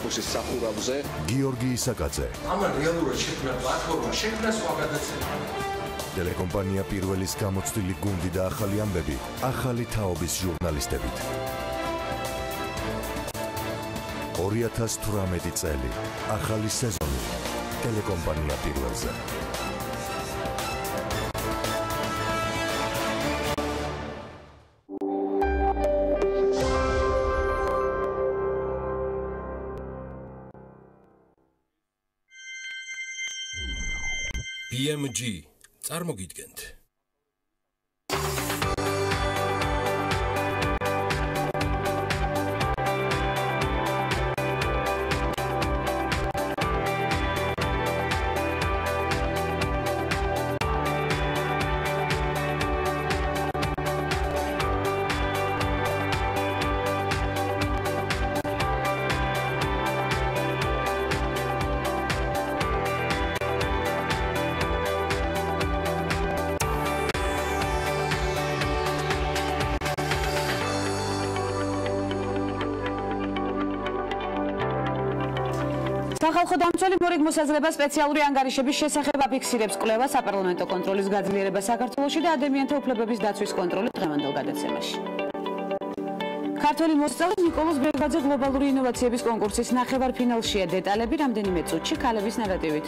корпუსის სახურავზე. გიორგი ისაკაძე. ამან რეალურად შექმნა პლატფორმა, შექმნა სხვა გადაცემა. ტელეკომპანია პირველის გამოცდილი გუნდი და ახალი ამბები, ახალი თაობის ჟურნალისტებით. 2018 წელი, ახალი სეზონი, ტელეკომპანია პირველზე. BMG წარმოგიდგენთ. სახალხო დამცველი მორიგ მოსაზრება სპეციალური ანგარიშების შესახებ აფიქსირებს კვლევა საპარლამენტო კონტროლის გაძლიერება საქართველოში და ადამიანთა უფლებების დაცვის კონტროლი დღევანდელ გადაცემაში. ქართველი მოსწავლე ნიკოლოზ ბრეგაძე გლობალური ინოვაციების კონკურსის ნახევარფინალშია. დეტალები რამდენიმე წუთში ქალების ნარატივით.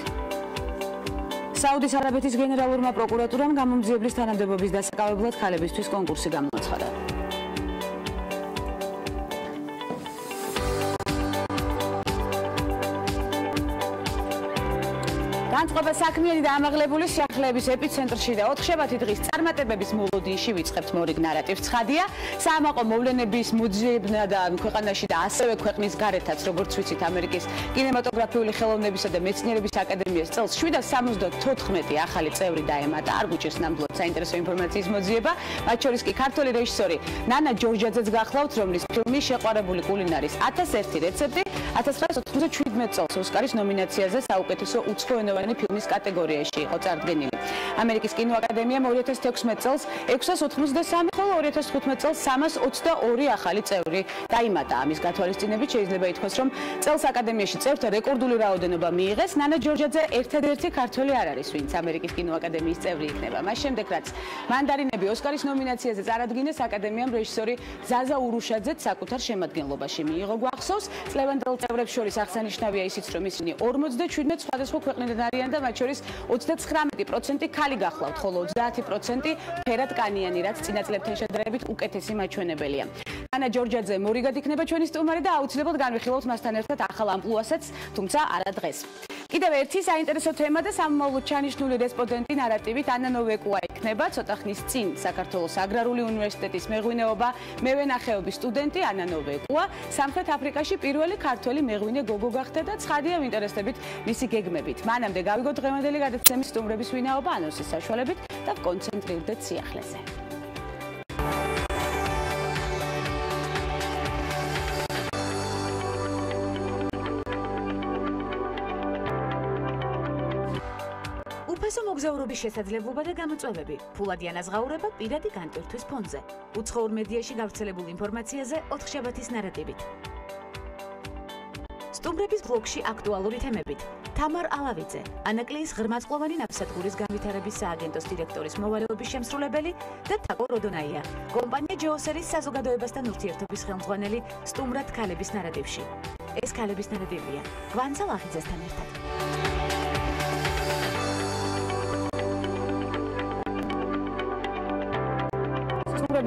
საუდის არაბეთის გენერალურმა პროკურატურამ გამომძიებლის თანამდებობის დასაკავებლად ქალებისთვის კონკურსი გამოაცხადა. განწყობა საქმიანი და ამაღლებული სიახლეების ეპიცენტრში და 4 შაბათი დღის წარმატებების მოლოდინში ვიწყებთ მორიგ ნარატივს. ცხადია, საამაყო მოვლენების მოძიებნა და ქვეყანაში და ასევე ქვეყნის გარეთაც, როგორც ვიცით, ამერიკის კინემატოგრაფიული ხელოვნებისა და მეცნიერების აკადემიას წელს 774 ახალი წევრი დაემატა. არ გუჭირს ნამდვილად საინტერესო ინფორმაციის მოძიება, მათ შორის კი ქართველი რეჟისორი ნანა ჯორჯაძეც გახლავთ, რომლის ფილმი შეყვარებული კულინარის 1001 რეცეპტი 1997 წელს ოსკარის ნომინაციაზე საუკეთესო უცხოენოვანი ფილმის კატეგორიაში იყო წარდგენილი. ამერიკის კინოაკადემიამ 2016 წელს 683, ხოლო 2015 წელს 322 ახალი წევრი დაიმატა. ამის გათვალისწინებით შეიძლება ითქვას, რომ წელს აკადემიაში წევრთა რეკორდული რაოდენობა მიიღეს. ნანა ჯორჯაძე ერთადერთი ქართველი არ არის, ვინც ამერიკის კინოაკადემიის წევრი იქნება. მას შემდეგ, რაც მანდარინები ოსკარის ნომინაციაზე წარადგინეს, აკადემიამ რეჟისორი ზაზა ურუშაძეც საკუთარ შემადგენლობაში მიიღო. გვახსოვს, წლევანდელ წევრებს შორის აღსანიშნავია ისიც, რომ ისინი 57 სხვადასხვა ქვეყნიდან არიან და მათ შორის 39% ქალი გახლავთ, ხოლო 30% ფერად კანიანი, რაც წინა წლებთან შედარებით უკეთესი მაჩვენებელია. ნანა ჯორჯაძე მორიგად იქნება ჩვენი სტუმარი და აუცილებლად განვიხილავთ მასთან ერთად ახალ ამპლუასაც, თუმცა არა დღეს. კიდევ ერთი საინტერესო თემა და სამომავლოდ ჩანიშნული რესპონდენტი ნარატივით ანა ნოვეკუა იქნება. ცოტა ხნის წინ საქართველოს აგრარული უნივერსიტეტის მეღვინეობა მევენახეობის სტუდენტი ანა ნოვეკუა სამხრეთ აფრიკაში პირველი ქართველი მეღვინე გოგო გახდა და ცხადია ვინტერესდებით მისი გეგმებით. მანამდე გავიგოთ დღევანდელი გადაცემის სტუმრების ვინაობა ანონსის საშუალებით და ვკონცენტრირდეთ სიახლეზე. უფასო მოგზაურობის შესაძლებლობა და გამოწვევები, ფულადი ანაზღაურება პირადი განტვირთვის ფონზე. უცხოურ მედიაში გავრცელებულ ინფორმაციაზე 4 შაბათის ნარატივით. სტუმრების ბლოგში აქტუალური თემებით. თამარ ალავიძე, ანაკლიის ღრმაწყლოვანი ნავსადგურის განვითარების სააგენტოს დირექტორის მოვალეობის შემსრულებელი და თაკო როდონაია, კომპანია ჯეოსერის საზოგადოებასთან ურთიერთობის ხელმძღვანელი სტუმრად ქალების ნარატივში. ეს ქალების ნარატივია გვანცა ლახიძესთან ერთად.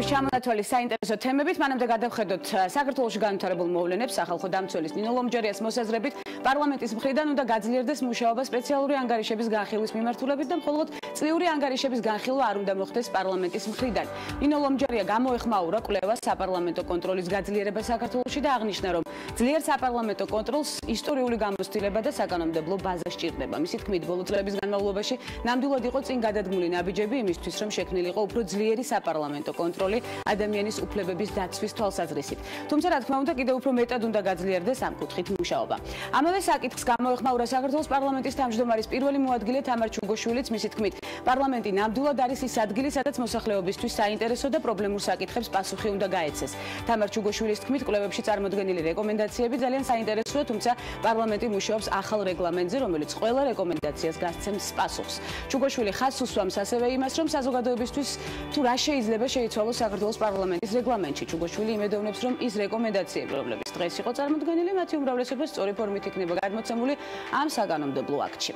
ჩამონათვალი საინტერესო თემებით, მანამდე გადავხედოთ საქართველოში განვითარებულ მოვლენებს. სახალხო დამცველის ნინო ლომჯარიას მოსაზრებით, პარლამენტის მხრიდან უნდა გაძლიერდეს მუშაობა სპეციალური ანგარიშების განხილვის მიმართულებით და მხოლოდ წლიური ანგარიშების განხილვა არ უნდა მოხდეს პარლამენტის მხრიდან. ნინო ლომჯარია გამოეხმაურა კვლევას საპარლამენტო კონტროლის გაძლიერება საქართველოში და აღნიშნა, რომ ძლიერ საპარლამენტო კონტროლს ისტორიული გამოცდილება და საკანონმდებლო ბაზა სჭირდება. მისი თქმით, ბოლო წლების განმავლობაში ნამდვილად იყო წინ გადადგმული ნაბიჯები იმისთვის, რომ შექმნილიყო უფრო ძლიერი საპარლამენტო კონტროლი ადამიანის უფლებების დაცვის თვალსაზრისით. თუმცა რა თქმა უნდა კიდევ უფრო მეტად უნდა გაძლიერდეს ამ კუთხით მუშაობა. ამავე საკითხს გამოეხმაურა საქართველოს პარლამენტის თავმჯდომარის პირველი მოადგილე თამარ ჩუგოშვილიც, მისი თქმით, პარლამენტი ნამდვილად არის ის ადგილი, სადაც მოსახლეობისთვის საინტერესო და პრობლემურ საკითხებს პასუხი უნდა გაეცეს. თამარ ჩუგოშვილის თქმით, კვლევებში წარმოდგენილი რეკომენდაციები ძალიან საინტერესოა, თუმცა პარლამენტი მუშაობს ახალ რეგლამენტზე, რომელიც ყველა რეკომენდაციას გასცემს პასუხს. ჩუგოშვილი ხაზს უსვამს ასევე იმას, რომ საზოგადოებისთვის თუ რა შეიძლება შეიცვალოს საქართველოს პარლამენტის რეგლამენტში. ჩუგოშვილი იმედოვნებს, რომ ის რეკომენდაციები, რომლებიც დღეს იყო წარმოდგენილი, მათი უმრავლესობა სწორი ფორმით იქნება გადმოცემული ამ საკანონმდებლო აქტში.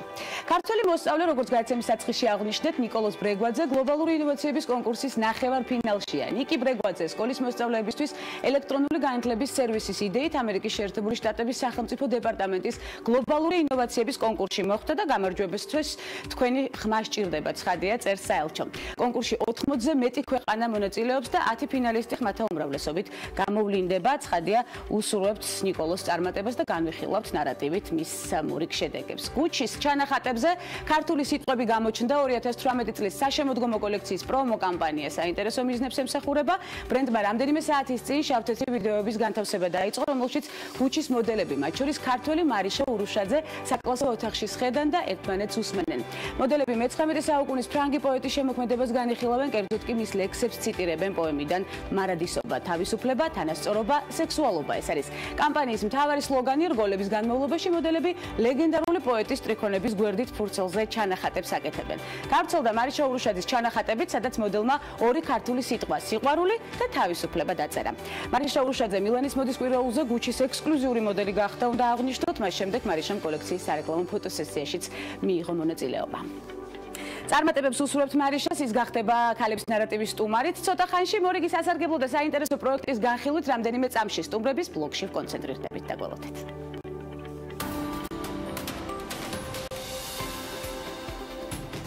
ქართველი მოსწავლე, როგორც გადაცემის საწყისში აღნიშნეთ, ნიკოლოზ ბრეგვაძე გლობალური ინოვაციების კონკურსის ნახევარფინალშია. ნიკი ბრეგვაძე სკოლის მოსწავლეებისთვის ელექტრონული განათლების სერვისის იდეით ამერიკის შეერთებული შტატების სახელმწიფო დეპარტამენტის გლობალური ინოვაციების კონკურსში მოხვდა და გამარჯვებისთვის თქვენი ხმა სჭირდება, ცხადია, წერს საელჩომ. კონკურსში 80-ზე მეტი ქვეყანა მონაწილეობს და 10 ფინალისტი ხმათა უმრავლესობით გამოვლინდება, ცხადია, უსურვებთ ნიკოლოს წარმატებას და განვიხილავთ ნარატივით მის მორიგ შედეგებს. გუჩის ჩანახატებზე ქართული სიტყვები გამოჩნდა 2018 წლის საშემოდგომო კოლექციის პრომო კამპანია საინტერესო მიზნებს ემსახურება. ბრენდმა რამდენიმე საათის წინ შავ-თეთრი ვიდეოების განთავსება დაიწყო, რომელშიც გუჩის მოდელები, მათ შორის ქართველი მარიშა ურუშაძე, საკლასო ოთახში სხედან და ერთმანეთს უსმენენ. მოდელები მე-19 საუკუნის ფრანგი პოეტის შემოქმედებას განიხილავენ, კერძოდ კი მის ლექსებს ციტირებენ პოემიდან მარადისობა, თავისუფლება, თანასწორობა, სექსუალობა. ეს არის კამპანიის მთავარი სლოგანი. რგოლების განმავლობაში მოდელები ლეგენდარული პოეტის ტრიქონების გვერდით ფურცელზე ჩანახატებს აკეთებენ. გავრცელდა მარიშა ურუშაძის ჩანახატებით, სადაც მოდელმა ორი ქართული სიტყვა სიყვარული და თავისუფლება დაწერა. მარიშა ურუშაძე მილანის მოდის კვირაულზე გუჩის ექსკლუზიური მოდელი გახდა, უნდა აღნიშნოთ, მას შემდეგ მარიშამ კოლექციის სარეკლამო ფოტოსესიაშიც მიიღო მონაწილეობა. წარმატებებს უსურვებთ მარიშას, ის გახდება ქალების ნარატივის სტუმარით. ცოტა ხანში მორიგი სასარგებლო და საინტერესო პროექტის განხილვით რამდენიმე წამში სტუმრების ბლოგში ვკონცენტრირდებით. დაგველოდეთ.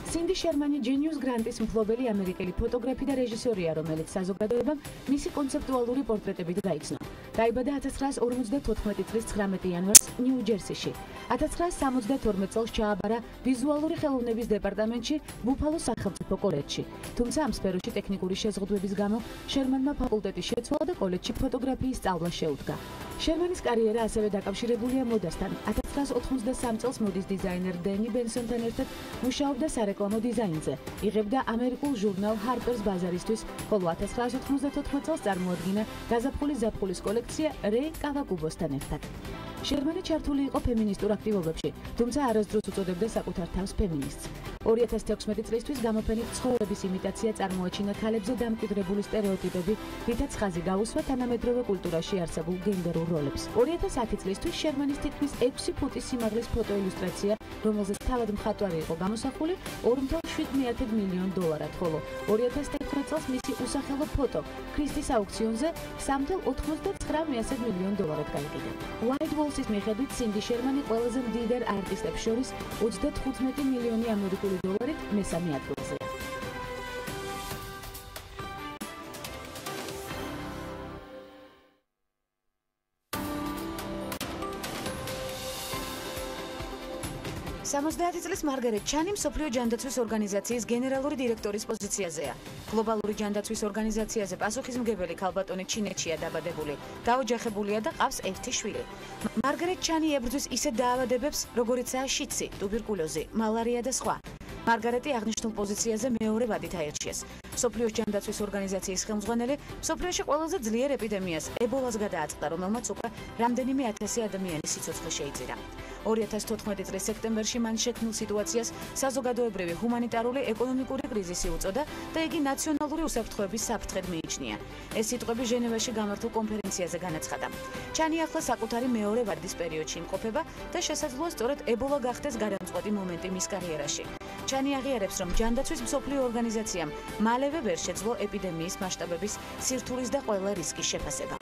სინდი შერმანი ჯენიუს გრანტის მფლობელი ამერიკელი ფოტოგრაფი და რეჟისორია, რომელიც საზოგადოებამ მისი კონცეპტუალური პორტრეტებით გაიცნო. დაიბადა 1954 წლის 19 იანვარს ნიუ-ჯერსიში. 1972 წელს ჩააბარა ვიზუალური ხელოვნების დეპარტამენტში ბუფალოს სახელმწიფო კოლეჯში. თუმცა ამ სფეროში ტექნიკური შეზღუდვების გამო შერმანმა ფაკულტეტი შეცვალა და კოლეჯში ფოტოგრაფიის სწავლა შეუდგა. შერმანის კარიერა ასევე დაკავშირებულია მოდასთან. 1983 წელს მოდის დიზაინერ დენი ბენსონთან ერთად მუშაობდა სარეკლამო დიზაინზე. იღებდა ამერიკულ ჟურნალ Harper's Bazaar-ისთვის, ხოლო 1994 წელს წარმოადგინა გაზაფხულის ზაფხულის კოლექცია რეი კავაკუბოსთან ერთად. შერმანი ჩართული იყო ფემინისტურ აქტივობებში, თუმცა არასდროს უწოდებდა საკუთარ თავს ფემინისტს. 2016 წლისთვის გამოფენით ცხოვრების იმიტაცია წარმოაჩინა ქალებზე დამკვიდრებული სტერეოტიპები, რითაც ხაზი გაუსვა თანამედროვე კულტურაში არსებულ გენდერულ როლებს. 2010 წლისთვის შერმანის თითქმის 6 ფუტის სიმაღლის ფოტოილუსტრაცია, რომელზეც თავად მხატვარი იყო გამოსახული, $2.7 მილიონ, ხოლო 2011 წელს მისი usახელო ფოტო ქრისტის აუქციონზე $3.89 მილიონ გაიყიდა. White Walls-ის მიხედვით სინდი შერმანი ყველაზე მდიდარ არტისტებს შორის 35 მილიონი ამერიკული დოლარით მესამე ადგილზეა. სამოცდაათი წლის მარგარეტ ჩანი მსოფლიო ჯანდაცვის ორგანიზაციის გენერალური დირექტორის პოზიციაზეა. გლობალური ჯანდაცვის ორგანიზაციაზე პასუხისმგებელი ქალბატონი ჩინეთშია დაბადებული, დაოჯახებულია და ყავს ერთი შვილი. მარგარეტ ჩანი ებრძვის ისეთ დაავადებებს, როგორიცაა შიცი, ტუბერკულოზი, მალარია და სხვა. მარგარეტი აღნიშნულ პოზიციაზე მეორე ვადით აირჩიეს. მსოფლიოს ჯანდაცვის ორგანიზაციის ხელმძღვანელი მსოფლიოში ყველაზე ძლიერ ეპიდემიას ებოლას გადააწყდა, რომელმაც უკვე რამდენიმე ათასი ადამიანის სიცოცხლე შეიწირა. 2014 წლის სექტემბერში მან შექმნილ სიტუაციას საზოგადოებრივი ჰუმანიტარული ეკონომიკური კრიზისი უწოდა და იგი ნაციონალური უსაფრთხოების საფრთხედ მიიჩნია. ეს სიტყვები ჟენევაში გამართულ კონფერენციაზე განაცხადა. ჩანი ახლა საკუთარი მეორე ვადის პერიოდში იმყოფება და შესაძლოა სწორედ ებოლა გახდეს გადამწყვეტი მომენტი მის კარიერაში. ჩანი აღიარებს, რომ ჯანდაცვის მსოფლიო ორგანიზაციამ მალევე ვერ შეძლო ეპიდემიის მასშტაბების, სირთულის და ყველა რისკის შეფასება.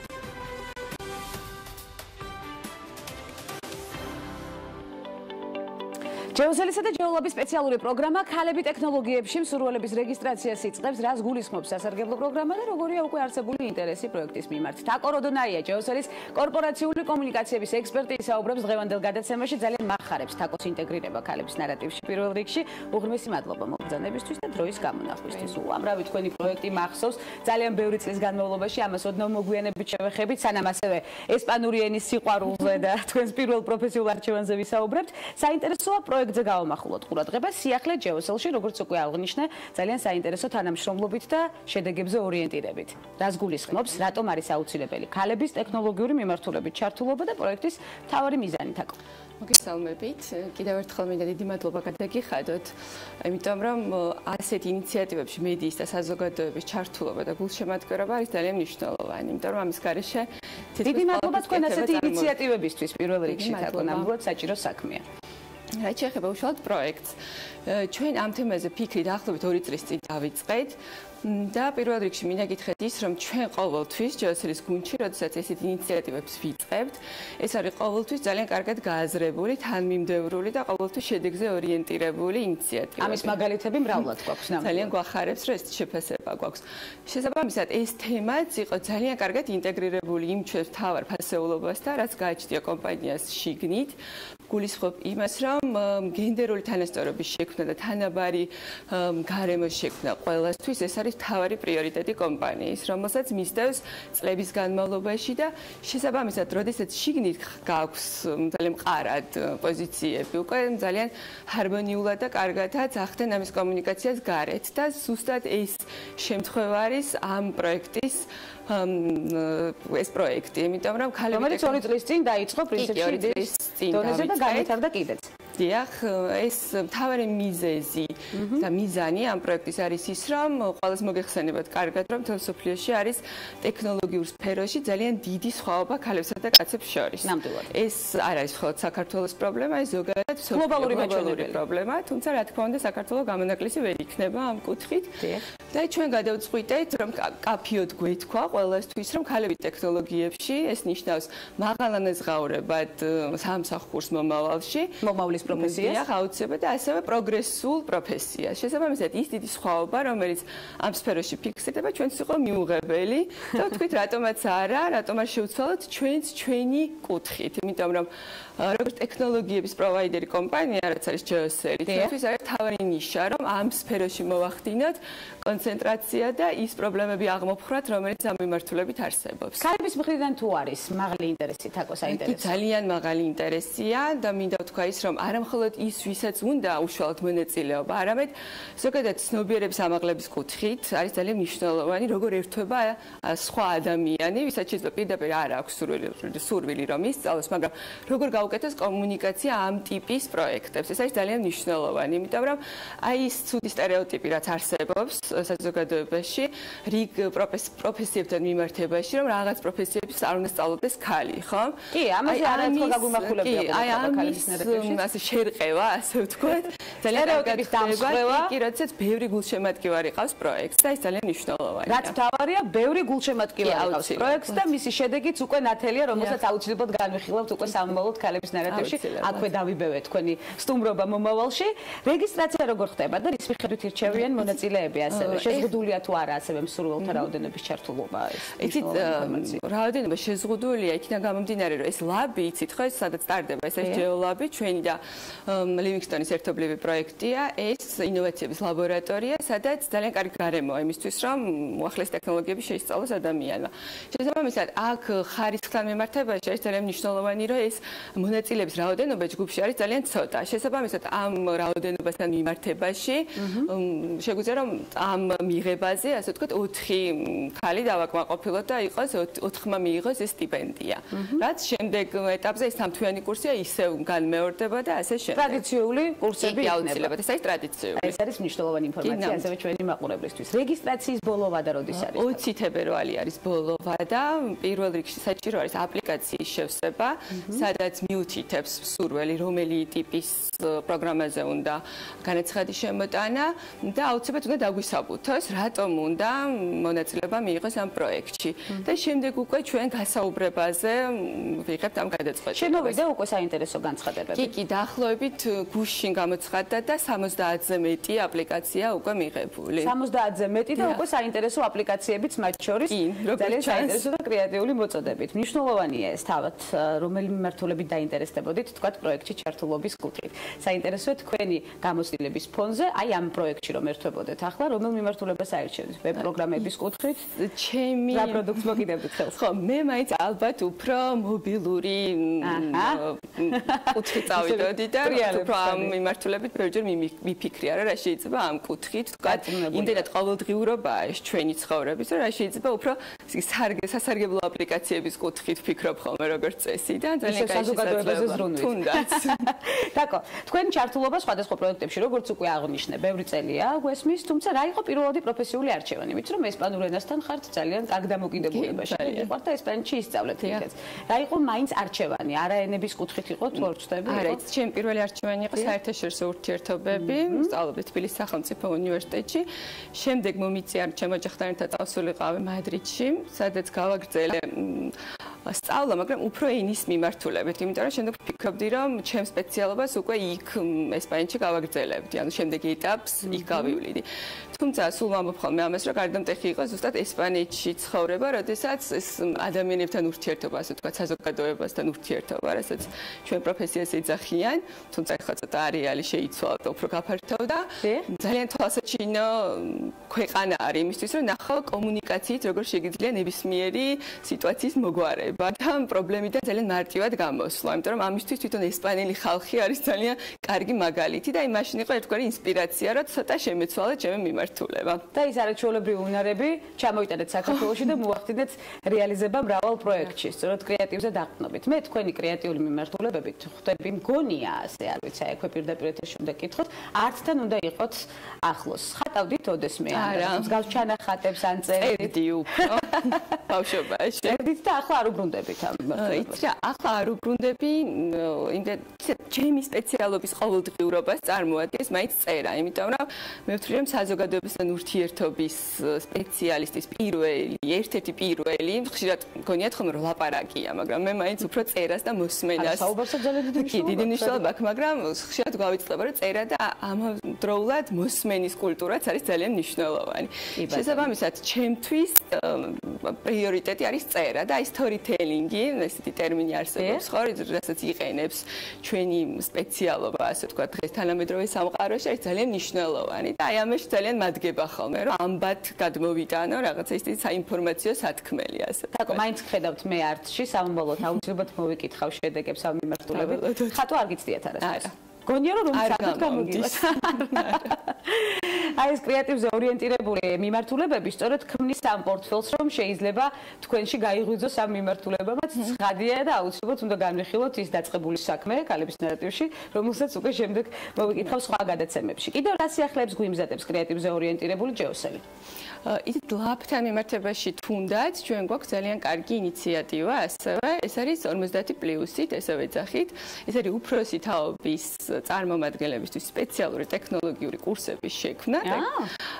ჯეოსელისა და ჯეოლაბის სპეციალური პროგრამა ქალები ტექნოლოგიებში მსურველების რეგისტრაციას იწყებს, რაც გულისხმობს სასარგებლო პროგრამა და როგორია უკვე არსებული ინტერესი პროექტის მიმართ. თაკო როდონაია ჯეოსელის კორპორაციული კომუნიკაციების ექსპერტი ისაუბრებს დღევანდელ გადაცემაში, ძალიან მახარებს თაკოს ინტეგრირება ქალების ნარატივში პირველ რიგში. უღრმესი მადლობა მობრძანებისთვის და დროის გამონახვისთვის. უამრავი თქვენი პროექტი მახსოვს ძალიან ბევრი წლის განმავლობაში, ამას ოდნავ მოგვიანებით შევეხებით, სანამ ასევე ესპანური ენის სიყვარულზე და თქვენს პირველ პროფესიულ არჩევანზე ვისაუბრებთ. საინტერესოა პროექტზე გავამახვილოთ ყურადღება სიახლე ჯეოსელში, როგორც უკვე აღნიშნე, ძალიან საინტერესო თანამშრომლობით და შედეგებზე ორიენტირებით. რას გულისხმობს, რატომ არის აუცილებელი ქალების ტექნოლოგიური მიმართულებით ჩართულობა და პროექტის მთავარი მიზანი თაკო? მოგესალმებით. კიდევ ერთხელ მინდა დიდი მადლობა გადაგიხადოთ. იმიტომ რომ ასეთ ინიციატივებში მედიის და საზოგადოების ჩართულობა და გულშემატკივრობა არის ძალიან მნიშვნელოვანი. იმიტომ რომ ამის გარეშე დიდი მადლობა თქვენ ასეთი ინიციატივებისთვის პირველ რიგში თაკო, ნამდვილად საჭირო საქმეა. რაც შეეხება უშუალოდ პროექტს, ჩვენ ამ თემაზე ფიქრი დაახლოებით 2 წლის წინ დავიწყეთ. და პირველ რიგში მინდა გითხრათ ის, რომ ჩვენ ყოველთვის ჯეოსელის გუნდში, როდესაც ესეთ ინიციატივებს ვიწყებთ, ეს არის ყოველთვის ძალიან კარგად გააზრებული, თანმიმდევრული და ყოველთვის შედეგზე ორიენტირებული ინიციატივები. ამის მაგალითები მრავლად გვაქვს ნამდვილად. ძალიან გვახარებს, რომ ეს შეფასება გვაქვს. შესაბამისად, ეს თემაც იყო ძალიან კარგად ინტეგრირებული იმ ჩვენს მთავარ ფასეულობასთან, რაც გააჩნია კომპანიას შიგნით. გულისხმობ იმას, რომ გენდერული თანასწორობის შექმნა და თანაბარი გარემოს შექმნა ყველასთვის ეს არის მთავარი პრიორიტეტი კომპანიის, რომელსაც მისდევს წლების განმავლობაში და შესაბამისად, როდესაც შიგნით გაქვს ძალიან მყარად პოზიციები, უკვე ძალიან ჰარმონიულად და კარგადაც ახდენ ამის კომუნიკაციას გარეთ და ზუსტად ეს შემთხვევა არის ამ პროექტის ეს პროექტი, იმიტომ რომ ქალები რომელიც 2 წლის წინ დაიწყო პრინციპში დონეზე და განვითარდა კიდეც. დიახ, ეს მთავარი მიზეზი და მიზანი ამ პროექტის არის ის, რომ ყველას მოგეხსენებათ კარგად, რომ მთელ მსოფლიოში არის ტექნოლოგიურ სფეროში ძალიან დიდი სხვაობა ქალებსა და კაცებს შორის. ნამდვილად. ეს არ არის მხოლოდ საქართველოს პრობლემა, ეს ზოგადად გლობალური პრობლემა, თუმცა რა თქმა უნდა საქართველოს გამონაკლისი ვერ იქნება ამ კუთხით. და ჩვენ გადავწყვიტეთ, რომ კაფიოდ გვეთქვა ყველასთვის, რომ ქალები ტექნოლოგიებში, ეს ნიშნავს მაღალანაზღაურებად სამსახურს მომავალში, მომავლის პროფესიას. დიახ, აუცილებლად და ასევე პროგრესულ პროფესიას. შესაბამისად, ის დიდი სხვაობა, რომელიც ამ სფეროში ფიქსირდება, ჩვენც იყო მიუღებელი და ვთქვით, რატომაც არა, რატომ არ შევცვალოთ ჩვენც ჩვენი კუთხით, იმიტომ რომ როგორც ტექნოლოგიების პროვაიდერი კომპანია, რაც არის ჯეოსელი, ჩვენთვის არის მთავარი ნიშა, რომ ამ სფეროში მოვახდინოთ კონცენტრაცია და ის პრობლემები აღმოფხვრათ, რომელიც ამ მიმართულებით არსებობს. ქალების მხრიდან თუ არის მაღალი ინტერესი თაკო საინტერესო? ძალიან მაღალი ინტერესია და მინდა ვთქვა ის, რომ არა მხოლოდ ის, ვისაც უნდა უშუალოდ მონაწილეობა, არამედ ზოგადად ცნობიერების ამაღლების კუთხით არის ძალიან მნიშვნელოვანი, როგორ ერთვება სხვა ადამიანი, ვისაც შეიძლება პირდაპირ არ აქვს სურვილი რომ ისწავლოს, მაგრამ როგორ გაუკეთოს კომუნიკაცია ამ ტიპის პროექტებს. ეს არის ძალიან მნიშვნელოვანი, იმიტომ რომ აი ეს ცუდი სტერეოტიპი, რაც არსებობს საზოგადოებაში, რიგ პროფესიებთან მიმართებაში, რომ რაღაც პროფესიებს არ უნდა სწავლდეს ქალი, ხო? კი, ამაზე არაერთხელ გაგვიმახვილებია ქალების ნარატივში. ასე შერყევა, ასე ვთქვათ, ძალიან სტერეოტიპის დამსხვრევა, კი, როდესაც ბევრი გულშემატკივარი ყავს პროექტს და ეს ძალიან მნიშვნელოვანია. რაც მთავარია, ბევრი გულშემატკივარი ყავს პროექტს და მისი შედეგიც უკვე ნათელია, რომელსაც აუცილებლად განვიხილავთ უკვე სამომავლოდ ქალების ნარატივში. აქვე დავიბევეთ თქვენი სტუმრობა მომავალში. რეგისტრაცია როგორ ხდება და რის მიხედვით irჩევიან მონაწილეები ასევე? შეზღუდულია თუ არა ასევე მსურველთა რაოდენობის ჩართულობა? იცით, რაოდენობა შეზღუდულია იქიდან გამომდინარე, რომ ეს ლაბი, იცით ხო, ეს სადაც ტარდება, ეს არის ჯეოლაბი, ჩვენი და ლივინგსტონის ერთობლივი პროექტია, ეს ინოვაციების ლაბორატორია, სადაც ძალიან კარგი გარემოა იმისთვის, რომ უახლესი ტექნოლოგიები შეისწავლოს ადამიანმა. შესაბამისად, აქ ხარისხთან მიმართებაში არის ძალიან მნიშვნელოვანი, რომ ეს მონაწილეების რაოდენობა ჯგუფში არის ძალიან ცოტა. შესაბამისად, ამ რაოდენობასთან მიმართებაში შეგვიძლია რომ ამ მიღებაზე, ასე ვთქვათ, 4 ქალი დავაკმაყოფილოთ და იყოს 4-მა მიიღოს ეს სტიპენდია. რაც შემდეგ ეტაპზე ეს სამთვიანი კურსია ისევ განმეორდება და ასე შემდეგ. ტრადიციული კურსები იქნება. ეს არის ტრადიციული. ეს არის მნიშვნელოვანი ინფორმაცია ასევე ჩვენი მაყურებლისთვის. რეგისტრაციის ბოლოვა და როდის არის? 20 თებერვალი არის ბოლოვა და პირველ რიგში საჭირო არის აპლიკაციის შევსება, სადაც მიუთითებს მსურველი, რომელი ტიპის პროგრამაზე უნდა განაცხადის შემოტანა და აუცილებლად უნდა დაგვისაბუთოს, რატომ უნდა მონაწილეობა მიიღოს ამ პროექტში. და შემდეგ უკვე ჩვენ გასაუბრებაზე ვიღებთ ამ გადაწყვეტილებას. შემოვიდა უკვე საინტერესო განცხადებები. კი, დაახლოებით გუშინ გამოცხადდა და 70-ზე მეტი აპლიკაცია უკვე მიღებული. 70-ზე მეტი და უკვე საინტერესო აპლიკაციებიც მათ შორის ძალიან საინტერესო და კრეატიული მოწოდებით. მნიშვნელოვანია ეს თავად, რომელი მიმართულებით დაინტერესდებოდით, თქვათ პროექტში ჩართულობის კუთხით. საინტერესოა თქვენი გამოცდილების ფონზე, აი ამ პროექტში რომ ერთვებოდეთ ახლა, რომელ მიმართულებას აირჩევთ? ვებ პროგრამების კუთხით? ჩემი რა პროდუქტს მოგიდებთ ხელს? ხო, მე მაინც ალბათ უფრო მობილური კუთხით წავიდოდი და უფრო ამ მიმართულებით ბევრჯერ მიფიქრია რა შეიძლება ამ კუთხით, თქვათ, იმდენად ყოველდღიურობაა ეს ჩვენი ცხოვრების, რომ რა შეიძლება უფრო სასარგებლო აპლიკაციების კუთხით ვფიქრობ ხოლმე როგორც წესი და ძალიან კაი შესაძლებლობა. თუნდაც. დაკო, თქვენი ჩართულობა სხვადასხვა პროექტებში როგორც უკვე აღნიშნე, ბევრი წელია გვესმის, თუმცა რა იყო პირველადი პროფესიული არჩევანი? ვიცი რომ ესპანურ ენასთან ხართ ძალიან კარგ დამოკიდებულებაში. ვიყავ და ესპანეთში ისწავლეთ იქაც. რა იყო მაინც არჩევანი? არაენების კუთხით იყო თუ არ ვწდები? არა, ეს ჩემი პირველი არჩევანი იყო საერთაშორისო ურთიერთობები, სწავლობდი თბილისის სახელმწიფო უნივერსიტეტში. შემდეგ მომიწია ჩემ ოჯახთან ერთად წავსულიყავი მადრიდში, სადაც გავაგრძელე სწავლა, მაგრამ უფრო ენის მიმართულებით, იმიტომ რომ შემდეგ ვფიქრობდი, რომ ჩემ სპეციალობას უკვე იქ ესპანეთში გავაგრძელებდი, ანუ შემდეგი ეტაპს იქ გავივლიდი. თუმცა სულ ვამბობ ხოლმე ამას, რომ გარდამტეხი იყო ზუსტად ესპანეთში ცხოვრება, როდესაც ეს ადამიანებთან ურთიერთობა, ასე ვთქვათ, საზოგადოებასთან ურთიერთობა, რასაც ჩვენ პროფესიას ეძახიან, თუმცა ახლა ცოტა არეალი შეიცვალა და უფრო გაფართოვდა. ძალიან თვალსაჩინო ქვეყანა არის იმისთვის, რომ ნახავ კომუნიკაციით როგორ შეგიძლია ნებისმიერი სიტუაციის მოგვარება და პრობლემიდან ძალიან მარტივად გამოსვლა, იმიტომ რომ ამისთვის თვითონ ესპანელი ხალხი არის ძალიან კარგი მაგალითი და მაშინ იყო ერთგვარი ინსპირაცია, რომ ცოტა შემეცვალა ჩემი მიმართულება. და ის არაჩვეულებრივი უნარები ჩამოიტანეთ საქართველოში და მოახდინეთ რეალიზება მრავალ პროექტში, სწორედ კრეატივზე დაყრდნობით. მე თქვენი კრეატიული მიმართულებებით ხვდები მგონია, ასე არ ვიცი, აი ექვე პირდაპირ ეთერში უნდა გკითხოთ, ართთან უნდა იყოთ ახლოს. ხატავდით ოდესმე ამ მსგავს ჩანახატებს ან წერდით უფრო ბავშვობაში. წერდით და ახლა არ უბრუნდებით ამ მიმართულებას. იცი, ახლა არ უბრუნდები, იმდენ ჩემი სპეციალობის ყოველდღიურობას წარმოადგენს მაინც წერა, იმიტომ რომ მე ვთვლი რომ საზოგადოებასთან ურთიერთობის სპეციალისტის ერთ-ერთი პირველი, ხშირად მგონიათ ხოლმე რომ ლაპარაკია, მაგრამ მე მაინც უფრო წერას და მოსმენას. საუბარსაც ძალიან დიდი მნიშვნელობა აქვს, მაგრამ ხშირად გავიწყდება რომ წერა და ამავდროულად მოსმენის კულტურაც არის ძალიან მნიშვნელოვანი. შესაბამისად, ჩემთვის პრიორიტეტი არის წერა და აი სტორიტელინგი, ესეთი ტერმინი არსებობს, ხო, რასაც იყენებს ჩვენი სპეციალობა, ასე ვთქვათ, დღეს თანამედროვე სამყაროში არის ძალიან მნიშვნელოვანი და აი ამაში ძალიან მადგება ხოლმე, რომ ამბად გადმოვიტანო რაღაცა ის საინფორმაციო სათქმელი, ასე. დაკო, მაინც ხედავთ მე არტში, სამომავლოდ აუცილებლად მოვიკითხავ შედეგებს ამ მიმართულებით. ხატვა არ გიცდიათ არასდროს. გონია რომ საერთოდ გამოგივას. აი ეს კრეატივზე ორიენტირებული მიმართულებები სწორედ ქმნის ამ პორტფელს, რომ შეიძლება თქვენში გაიღვიძოს ამ მიმართულებამაც ცხადია და აუცილებლად უნდა განვიხილოთ ის დაწყებული საქმე ქალების ნარატივში, რომელსაც უკვე შემდეგ მოვიკითხავ სხვა გადაცემებში. კიდევ რა სიახლეებს გვიმზადებს კრეატივზე ორიენტირებული ჯეოსელი? ისეთ ლაპთან მიმართებაში თუნდაც ჩვენ გვაქვს ძალიან კარგი ინიციატივა, ასევე ეს არის 50+-ით, ესე ვეძახით. ეს არის უფროსი თაობის წარმომადგენლებისთვის სპეციალური ტექნოლოგიური კურსების შექმნა,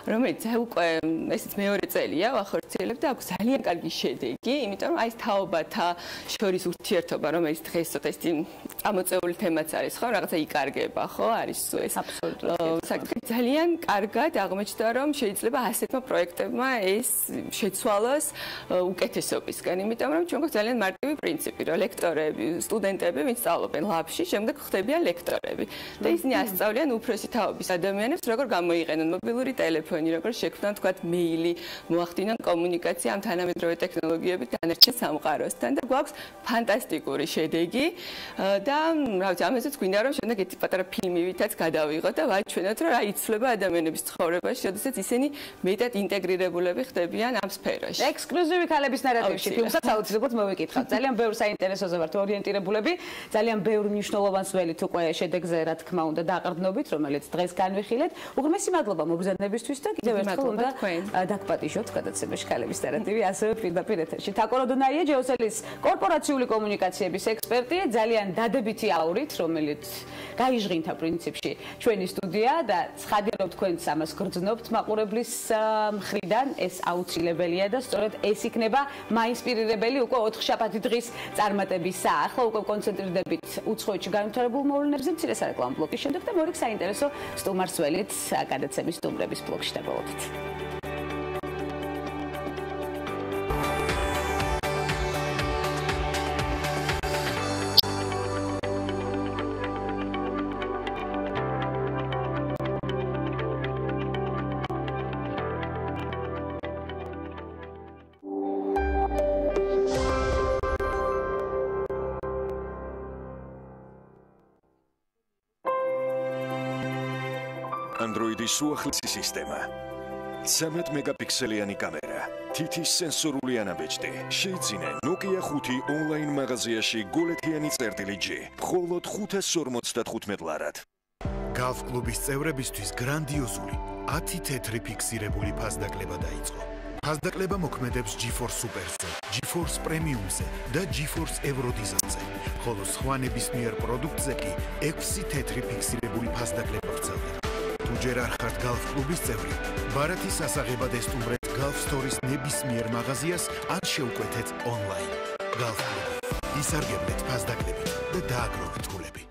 რომელიც უკვე ესეც მეორე წელია ვახორციელებ და აქვს ძალიან კარგი შედეგი, იმიტომ რომ აი ეს თაობათა შორის ურთიერთობა, რომელიც დღეს ცოტა ისეთი წამოწეული თემაც არის, ხო, რაღაცა იკარგება, ხო, არის ეს აბსოლუტურად ძალიან კარგად აღმოჩნდა, რომ შეიძლება ასეთმა პროექტებმა ეს შეცვალოს უკეთესობისკენ, იმიტომ რომ ჩვენ გვაქვს ძალიან მარტივი პრინციპი, რომ ლექტორები, სტუდენტები, ვინც სწავლობენ ლაბში, შემდეგ ხდებიან ლექტორები. და ისინი ასწავლიან უფროსი თაობის ადამიანებს, როგორ გამოიყენონ მობილური ტელეფონი, როგორ შექმნან, თქვათ, მეილი, მოახდინონ კომუნიკაცია ამ თანამედროვე ტექნოლოგიებით დანარჩენ სამყაროსთან და გვაქვს ფანტასტიკური შედეგი და რა ვიცი, ამაზეც გვინდა რომ შემდეგ ერთი პატარა ფილმივითაც გადავიღოთ და ვაჩვენოთ, რომ რა იცვლება ადამიანების ცხოვრებაში, როდესაც ისინი მეტად ინტეგრირებულები ხდებიან ამ სფეროში. ექსკლუზივი ქალების ნარატივში ფილმსაც აუცილებლად მოვიკითხავ. ძალიან ბევრ საინტერესოზე ვართ ორიენტირებულები, ძალიან ბევრ მნიშვნელოვანს ველით უკვე შედეგზე რა თქმა უნდა დაყრდნობით, რომელიც დღეს განვიხილეთ. უღრმესი მადლობა მადლობა მობრძანებისთვის და კიდევ ერთხელ უნდა დაგპატიჟოთ გადაცემაში ქალების ნარატივი ასევე პირდაპირ ეთერში. თაკო როდონაია ჯეოსელის კორპორაციული კომუნიკაციების ექსპერტი, ძალიან დადებითი აურით, რომელიც გაიჟღინთა პრინციპში ჩვენი სტუდია და ცხადია რომ თქვენც ამას გრძნობთ მაყურებლის მხრიდან, ეს აუცილებელია და სწორედ ეს იქნება მაინსპირირებელი უკვე 4 შაბათი დღის წარმატებისა. ახლა უკვე კონცენტრირდებით უცხოეთში განვითარებულ მოვლენებზე, მცირე სარეკლამო ბლოკის შემდეგ და მორიგ საინტერესო სტუმარსველით გადაცემის სტუმრების ბლოკში დაბოლოებით. Android-ის უახლესი სისტემა. 13 მეგაპიქსელიანი კამერა, თითის სენსორული ანაბეჭდი. შეიძინე Nokia 5 ონლაინ მაღაზიაში გოლეთიანი წერტილი G. მხოლოდ 555 ლარად. Golf კლუბის წევრებისთვის გრანდიოზული 10 თეთრი ფიქსირებული ფასდაკლება დაიწყო. ფასდაკლება მოქმედებს GeForce Super-ზე, GeForce Premium-ზე და GeForce Euro-Design-ზე. ხოლო სხვა ნებისმიერ პროდუქტზე კი 6 თეთრი ფიქსირებული ფასდაკლება ვრცელდება. თუ ჯერ არ ხართ Golf კლუბის წევრი, ბარათის ასაღებად ესტუმრეთ Golf Store-ის ნებისმიერ მაღაზიას ან შეუკვეთეთ ონლაინ. Golf კლუბი. ისარგებლეთ ფასდაკლებით და დააგროვეთ გულები.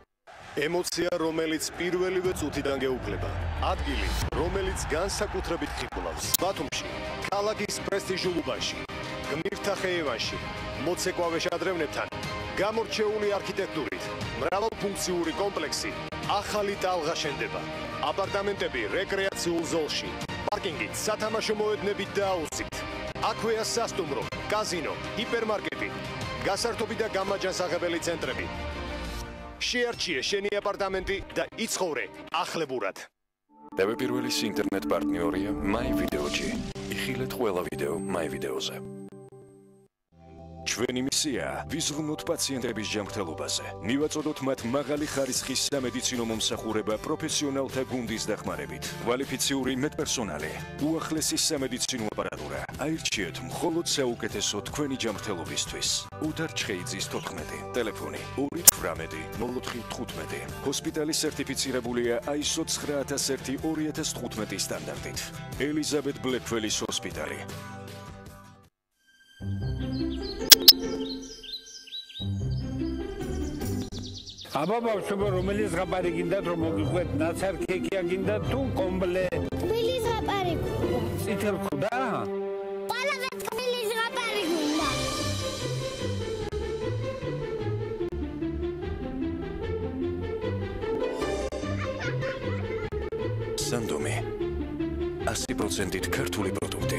ემოცია, რომელიც პირველივე წუთიდან გეუკლება. ადგილი, რომელიც განსაკუთრებით ხიბლავს. ბათუმში, ქალაქის პრესტიჟულ უბანში, გმირთა ხეივანში, მოცეკვავე შადრევნებთან, გამორჩეული არქიტექტურით, მრავალფუნქციური კომპლექსი, ახალი ტალღა შენდება. აპარტამენტები რეკრეაციულ ზოლში, პარკინგით, სათამაშო მოედნებით და აუზით. აქვეა სასტუმრო, კაზინო, ჰიპერმარკეტი, გასართობი და გამაჯანსაღებელი ცენტრები. შეარჩიე შენი აპარტამენტი და იცხოვრე ახლებურად. დავეპირველის ინტერნეტ პარტნიორია MyVideo-G. იხილეთ ყველა ვიდეო MyVideo-ზე. ჩვენი მისია ვიზრუნოთ პაციენტების ჯანმრთელობაზე. მივაწოდოთ მათ მაღალი ხარისხის სამედიცინო მომსახურება პროფესიონალთა გუნდის დახმარებით. კვალიფიციური მეტპერსონალი, უახლესი სამედიცინო აპარატურა. აირჩიეთ მხოლოდ საუკეთესო თქვენი ჯანმრთელობისთვის. უდარ ჩხეიძის 14, ტელეფონი 218-04-15. ჰოსპიტალი სერტიფიცირებულია ISO 9001-2015 სტანდარტით. ელიზაბეთ ბლეკველის ჰოსპიტალი. აბა ბავშვებო, რომელიც ზღაპარი გინდათ რომ მოგიყვეთ, ნაცარ ქეკია გინდათ თუ კომბლე? თბილი ზღაპარი გინდა. წითელ ხუდა? ყველაზე თბილი ზღაპარი გინდა. სანდომი 100%-ით ქართული პროდუქტი.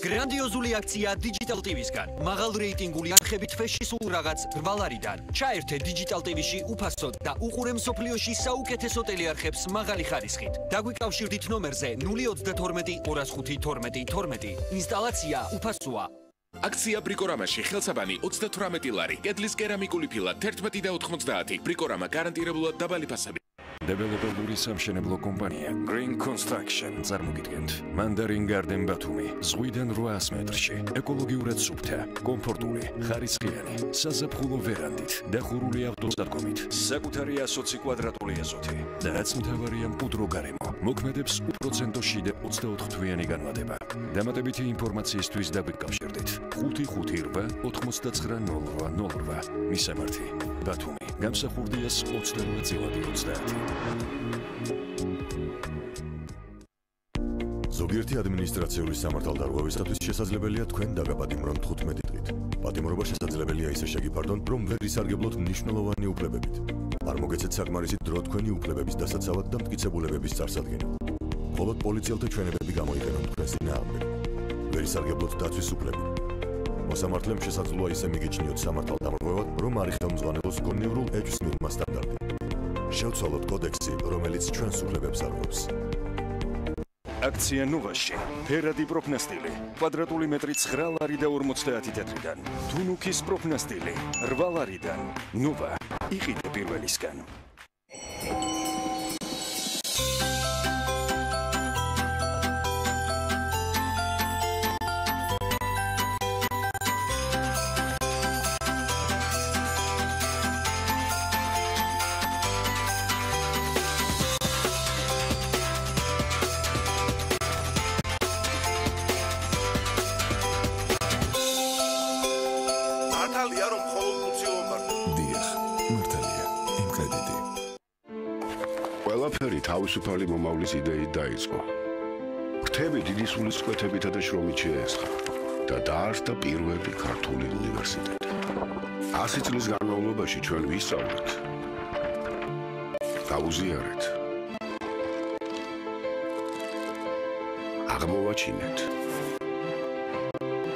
გრანდიოზული აქცია Digital TV-სგან. მაღალ რეიტინგული არხებით ფეში სულ რაღაც 8 ლარიდან. ჩაერთე Digital TV-ში უფასოდ და უყურე მსოფლიოში საუკეთესო ტელეარხებს მაღალი ხარისხით. დაგვიკავშირდით ნომერზე 032 205 12 12. ინსტალაცია უფასოა. აქცია ბრიკორამაში ხელსაბანი 38 ლარი. კედლის კერამიკული ფილა 11 და 90. ბრიკორამა გარანტირებულად დაბალი ფასები. დეველოპერული სამშენებლო კომპანია Green Construction წარმოგიდგენთ Mandarin Garden ბათუმი ზღვიდან 800 მეტრში ეკოლოგიურად სუფთა კომფორტული ხარისხიანი საზაფხულო ვერანდით დახურული ავტოსადგომით საკუთარი 120 კვადრატული ეზოთი და რაც მთავარია მყუდრო გარემო მოქმედებს უპროცენტოში და 24 თვიანი განმადება დამატებითი ინფორმაციისთვის დაგვიკავშირდით 558-99-08 მისამართი ბათუმი გამსახურდიას 28-30. ზოგიერთი ადმინისტრაციული სამართალდარღვევისათვის შესაძლებელია თქვენ დაგაპატიმრონ 15 დღით. პატიმრობა შესაძლებელია ისე შეგიფარდონ, რომ ვერ ისარგებლოთ მნიშვნელოვანი უფლებებით. არ მოგეცეთ საკმარისი დრო თქვენი უფლებების დასაცავად და მტკიცებულებების წარსადგენად. მხოლოდ პოლიციელთა ჩვენებები გამოიყენონ თქვენს წინააღმდეგ. ვერ ისარგებლოთ დაცვის უფლები. მოსამართლემ შესაძლოა ისე მიგიჩნიოთ სამართალდამორღვევად, რომ არის ხელმძღვანელოს გონივრულ ეჭვს მიღმა სტანდარტი. შევცვალოთ კოდექსი, რომელიც ჩვენს უფლებებს არღვევს. აქცია ნოვაში, ფერადი პროფნასტილი, კვადრატული მეტრი 9 ლარი და 50 თეთრიდან. თუნუქის პროფნასტილი 8 ლარიდან. ნოვა, იყიდე პირველისგან. მართალია რომ მხოლოდ კუცი ლომბარდი? დიახ, მართალია. იმ კრედიტი. ყველაფერი თავისუფალი მომავლის იდეით დაიწყო. ფრთები დიდი სულისკვეთებითა და შრომით შეესხა და დაარსდა პირველი ქართული უნივერსიტეტი. 100 წლის განმავლობაში ჩვენ ვისწავლეთ, გავუზიარეთ, აღმოვაჩინეთ,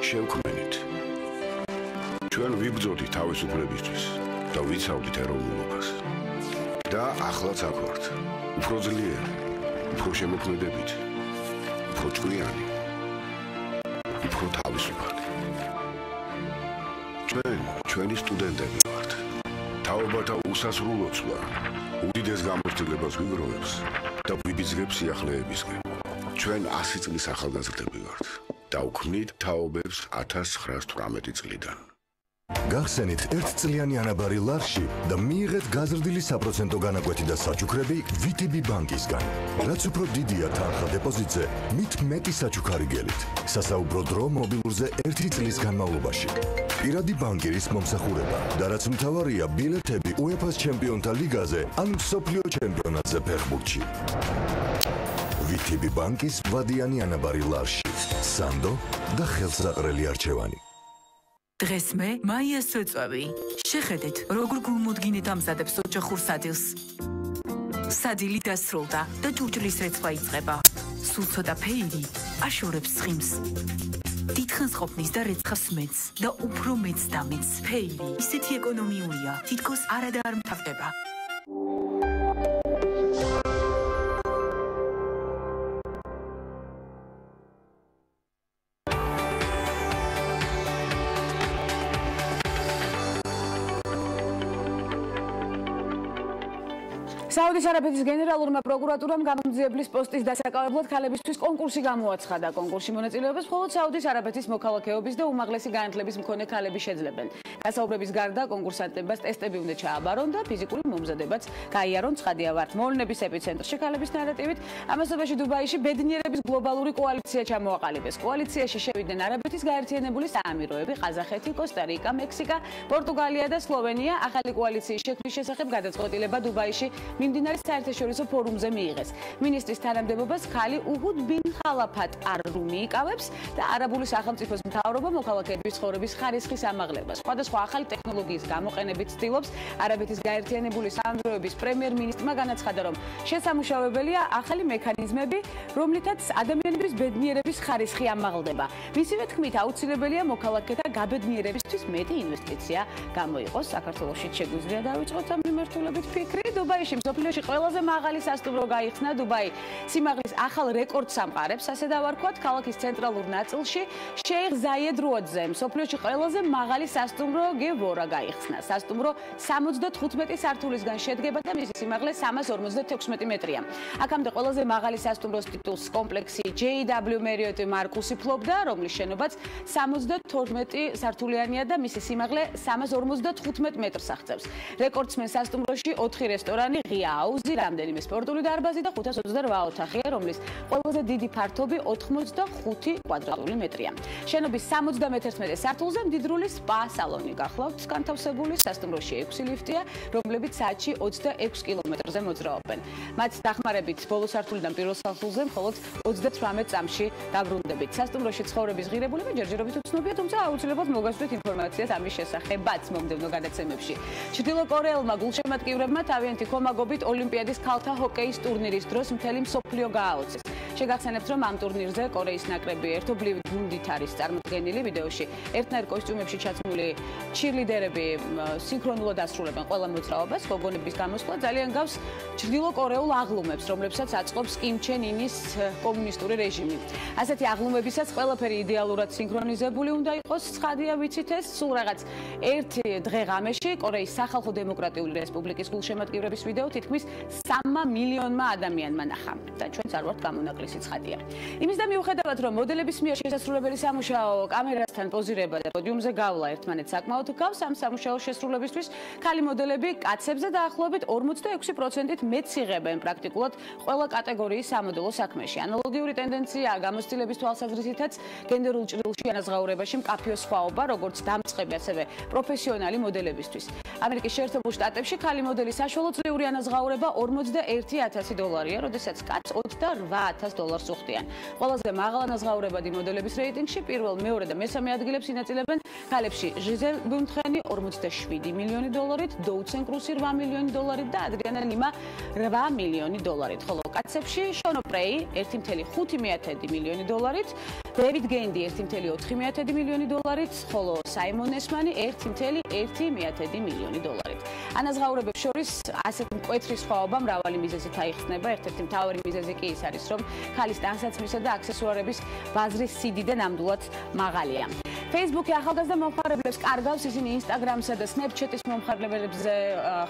შევქმნით. ჩვენ ვიბრძოდით თავისუფლებისთვის და ვიცავდით ეროვნულობას. და ახლაც აქ ვართ, უფრო ძლიერი, უფრო შემოქმედებით, უფრო ჭკვიანი, უფრო თავისუფალი. ჩვენი სტუდენტები ვართ. თაობათა უსასრულო ცვლა უდიდეს გამოცდილებას ვიგროვებს და ვიბიძგებს სიახლეებისკენ. ჩვენ 100 წლის ახალგაზრდები ვართ და უქმნით თაობებს 1918 წლიდან. გახსენით ერთწლიანი ანაბარი ლარში და მიიღეთ გაზრდილი საპროცენტო განაკვეთი და საჩუქრები VTB ბანკისგან. რაც უფრო დიდია თანხა დეპოზიტზე, მით მეტი საჩუქარი გელით. სასაუბრო დრო მობილურზე 1 წლის განმავლობაში. პირადი ბანკირის მომსახურება და რაც მთავარია, ბილეთები UEFA-ს ჩემპიონთა ლიგაზე ან მსოფლიო ჩემპიონატზე ფეხბურთში. VTB ბანკის ვადიანი ანაბარი ლარში. სანდო და ხელსაყრელი არჩევანი. დღეს მე მაიას ვეწვევი. შეხედეთ, როგორ გულმოდგინედ ამზადებს ოჯახურ სადილს. სადილი დასრულდა და ჭურჭლის რეცხვა იწყება. სულ ცოტა ფეირი აშორებს ცხიმს. დიდხანს ყოფნის და რეცხავს მეც და უფრო მეც დამეც. ფეირი ისეთი ეკონომიურია, თითქოს არა და არ მთავრდება. საუდის არაბეთის გენერალურმა პროკურატურამ გამომძიებლის პოსტის დასაკავებლად ქალებისთვის კონკურსი გამოაცხადა. კონკურსში მონაწილეობას მხოლოდ საუდის არაბეთის მოქალაქეობის და უმაღლესი განათლების მქონე ქალები შეძლებენ. გასაუბრების გარდა კონკურსანტებს ტესტები უნდა ჩააბარონ და ფიზიკური მომზადებაც გაიარონ. ცხადია ვართ მოვლენების ეპიცენტრში ქალების ნარატივით. ამასობაში დუბაიში ბედნიერების გლობალური კოალიცია ჩამოაყალიბეს. კოალიციაში შევიდნენ არაბეთის გაერთიანებული საამიროები, ყაზახეთი, კოსტა-რიკა, მექსიკა, პორტუგალია და სლოვენია. ახალი კოალიციის შექმნის შესახებ გადაწყვეტილება დუბაიში მიმდინარე საერთაშორისო ფორუმზე მიიღეს. მინისტრის თანამდებობას ქალი უჰუდ ბინ ხალაფათ არ-რუმი იკავებს და არაბული სახელმწიფოს მთავრობა მოქალაქეების ცხოვრების ხარისხის ამაღლებას. სხვადასხვა ახალი ტექნოლოგიის გამოყენებით ცდილობს. არაბეთის გაერთიანებული საამიროების პრემიერ-მინისტრმა განაცხადა, რომ შესამუშავებელია ახალი მექანიზმები, რომლითაც ადამიანების ბედნიერების ხარისხი ამაღლდება. მისივე თქმით, აუცილებელია მოქალაქეთა გაბედნიერებისთვის მეტი ინვესტიცია გამოიყოს. საქართველოში შეგვიძლია დავიწყოთ ამ მიმართულებით ფიქრი. დუბაიში მსოფლიოში ყველაზე მაღალი სასტუმრო გაიხსნა. დუბაი სიმაღლის ახალ რეკორდს ამყარებს. ასე დავარქვათ, ქალაქის ცენტრალურ ნაწილში შეიხ ზაიედ როადზე მსოფლიოში ყველაზე მაღალი სასტუმრო გევორა გაიხსნა. სასტუმრო 75 სართულისგან შედგება და მისი სიმაღლე 356 მეტრია. აქამდე ყველაზე მაღალი სასტუმროს ტიტულს კომპლექსი JW Marriott Marcus ფლობდა, რომლის შენობაც 72 სართულიანია და მისი სიმაღლე 355 მეტრს აღწევს. რეკორდსმენ სასტუმროში 4 რესტორანი, ღია აუზი, რამდენიმე სპორტული დარბაზი და 528 ოთახია, რომლის ყველაზე დიდი ფართობი 85 კვადრატული მეტრია. შენობის 71 სართულზე მდიდრული სპა სალონი გახლავთ განთავსებული. სასტუმროში 6 ლიფტია, რომლებიც საათში 26 კილომეტრზე მოძრაობენ. მათ დახმარებით ბოლო სართულიდან პირველ სართულზე მხოლოდ 38 წამში დაბრუნდებით. სასტუმროში ცხოვრების ღირებულება ჯერჯერობით უცნობია, თუმცა აუცილებლად მოგასვით ინფორმაციას ამის შესახებაც მომდევნო გადაცემებში. ჩრდილო კორეელმა გულშემატკივრებმა თავიანთი ხომაგობით ოლიმპიადის ქალთა ჰოკეის ტურნირის დროს მთელი მსოფლიო გააოცეს. შეგახსენებთ, რომ ამ ტურნირზე კორეის ნაკრები ერთობლივი გუნდით არის წარმოდგენილი. ვიდეოში ერთნაირ კოსტიუმებში ჩაცმული ჩირლიდერები სინქრონულად ასრულებენ ყველა მოძრაობას. გოგონების გამოსვლა ძალიან გავს ჩრდილო კორეულ აღლუმებს, რომლებსაც აწყობს კიმ ჩენ ინის კომუნისტური რეჟიმი. ასეთი აღლუმებისაც ყველაფერი იდეალურად სინქრონიზებული უნდა იყოს. ცხადია ვიცით ეს, სულ რაღაც ერთი დღე ღამეში კორეის სახალხო დემოკრატიული რესპუბლიკის გულშემატკივრების ვიდეო თითქმის 3 მილიონმა ადამიანმა ნახა და ჩვენც არ ვართ გამონაკლისი. უმრავლესი ცხადია. იმის და მიუხედავად, რომ მოდელების მიერ შესაძლებელი სამუშაო კამერასთან პოზირება და პოდიუმზე გავლა ერთმანეთს საკმაოდ გავს ამ სამუშაოს შესრულებისთვის, ქალი მოდელები კაცებზე დაახლოებით 46%-ით მეტს იღებენ პრაქტიკულად ყველა კატეგორიის სამოდელო საქმეში. ანალოგიური ტენდენციაა გამოცდილების თვალსაზრისითაც გენდერულ ჭრილში ანაზღაურებაში მკაფიო სხვაობა, როგორც დამწყები, ასევე პროფესიონალი მოდელებისთვის. ამერიკის შეერთებულ შტატებში ქალი მოდელის საშუალო წლიური ანაზღაურება $41,000-ია, როდესაც კაცს $28,000 უხდიან. ყველაზე მაღალ ანაზღაურებადი მოდელების რეიტინგში პირველ, მეორე და მესამე ადგილებს ინაწილებენ ქალებში ჟიზელ ბუნთხენი $47 მილიონი, დოუცენ კრუსი $8 მილიონი და ადრიანა ლიმა $8 მილიონი, ხოლო კაცებში შონო პრეი $1.5 მილიონი, დევიდ გენდი $1.4 მილიონი, ხოლო საიმონ ესმანი $1.1 მილიონი. ანაზღაურებებს შორის ასეთ მკვეთრი სხვაობა მრავალი მიზეზით აიხსნება. ერთ-ერთი მთავარი მიზეზი კი ის არის, რომ ქალის ტანსაცმლისა და აქსესუარების ბაზრის სიდიდე ნამდვილად მაღალია. Facebook-ი ახალგაზრდა მომხმარებლებს კარგავს, ისინი Instagram-სა და Snapchat-ის მომხმარებლებზე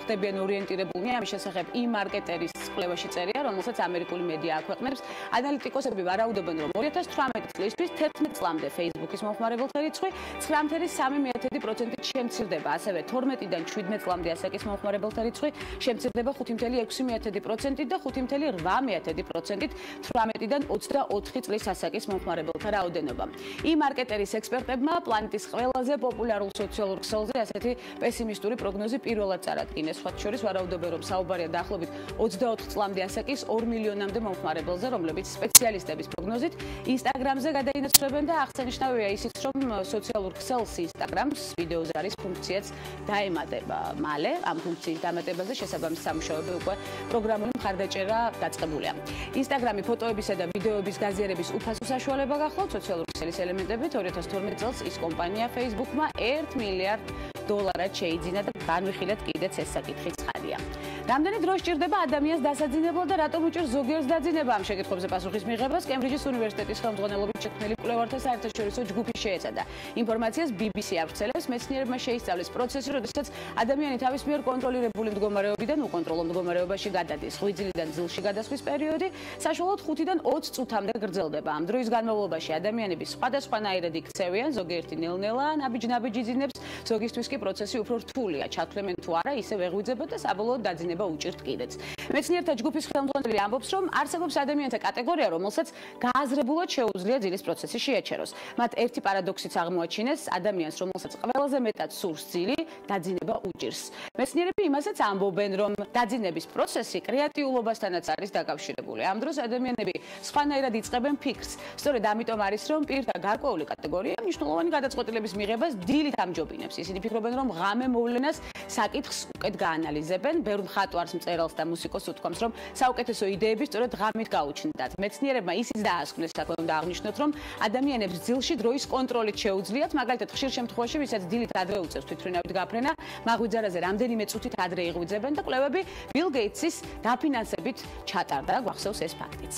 ხდებიან ორიენტირებულნი. ამის შესახებ e-marketer-ის კვლევაში წერია, რომელსაც ამერიკული მედია აქვეყნებს. ანალიტიკოსები ვარაუდობენ, რომ 2018 წლისთვის 11 წლამდე Facebook-ის მომხმარებელთა რიცხვი 9.3%-ით შემცირდება, ასევე 12-დან 17 წლამდე ასაკის მომხმარებელთა რიცხვი შემცირდება 5.6%-ით და 5.8%-ით 18-დან 24 წლის ასაკის მომხმარებელთა რაოდენობა. e-marketer-ის ექსპერტებმა პლანეტის ყველაზე პოპულარულ სოციალურ ქსელზე ასეთი პესიმისტური პროგნოზი პირველად წარადგინეს. სხვათა შორის ვარაუდობენ, რომ საუბარია დაახლოებით 24 წლამდე ასაკის 2 მილიონამდე მომხმარებელზე, რომლებიც სპეციალისტების პროგნოზით Instagram-ზე გადაინაცვლებენ და აღსანიშნავია ისიც, რომ სოციალურ ქსელს Instagram-ს ვიდეოზე არის ფუნქციაც დაემატება. მალე ამ ფუნქციის დამატებაზე შესაბამის სამუშაოები უკვე პროგრამული მხარდაჭერა დაწყებულია. Instagram-ი ფოტოებისა და ვიდეოების გაზიარების უფასო საშუალება გახლავთ სოციალური ქსელის ელემენტებით. 2012 წელს ის კომპანია Facebook-მა $1 მილიარდ შეიძინა და განვიხილეთ კიდეც ეს საკითხი ცხადია. რამდენი დრო სჭირდება ადამიანს დასაძინებლად და რატომ უჭირს ზოგიერთს დაძინება? ამ შეკითხვებზე პასუხის მიღებას კემბრიჯის უნივერსიტეტის ხელმძღვანელობით შექმნილი კვლევართა საერთაშორისო ჯგუფი შეეცადა. ინფორმაციას BBC ავრცელებს. მეცნიერებმა შეისწავლეს პროცესი, როდესაც ადამიანი თავის მიერ კონტროლირებული მდგომარეობიდან უკონტროლო მდგომარეობაში გადადის. ღვიძლიდან ძილში გადასვლის პერიოდი საშუალოდ 5-დან 20 წუთამდე გრძელდება. ამ დროის განმავლობაში ადამიანები სხვადასხვანაირად იქცევიან, ზოგიერთი ნელ-ნელა ნაბიჯ-ნაბიჯ იძინებს, ზოგისთვის კი პროცესი უფრო რთულია. ჩათვლემენ თუ არა, ისევ ეღვიძებათ და საბოლოოდ დაძინება უჭირთ კიდეც. მეცნიერთა ჯგუფის ხელმძღვანელი ამბობს, რომ არსებობს ადამიანთა კატეგორია, რომელსაც გააზრებულად შეუძლია ძილის პროცესი შეაჩეროს. მათ ერთი პარადოქსიც აღმოაჩინეს, ადამიანს, რომელსაც ყველაზე მეტად სურს ძილი, დაძინება უჭირს. მეცნიერები იმასაც ამბობენ, რომ დაძინების პროცესი კრეატიულობასთანაც არის დაკავშირებული. ამ დროს ადამიანები სხვანაირად იწყებენ ფიქრს. სწორედ ამიტომ არის, რომ პირთა გარკვეული კატეგორია მნიშვნელოვანი გადაწყვეტილების მიღებას დილით ამჯობინებს. ისინი ფიქრობენ, რომ ღამე მოვლენას საკითხს უკეთ გაანალიზებენ. ბევრ მხატვარს, მწერალს და მუსიკოს უთქვამს, რომ საუკეთესო იდეები სწორედ ღამით გაუჩნდათ. მეცნიერებმა ისიც დაასკვნეს, საქმე უნდა აღნიშნოთ, რომ ადამიანებს ძილში დროის კონტროლით შეუძლიათ, მაგალითად ხშირ შემთხვევაში, ვისაც დილით ადრე უწევს თვითმფრინავით გაფრენა, მაღვიძარაზე რამდენიმე წუთით ადრე იღვიძებენ და კვლევები ბილ გეიტსის დაფინანსებით ჩატარდა, გვახსოვს ეს ფაქტიც.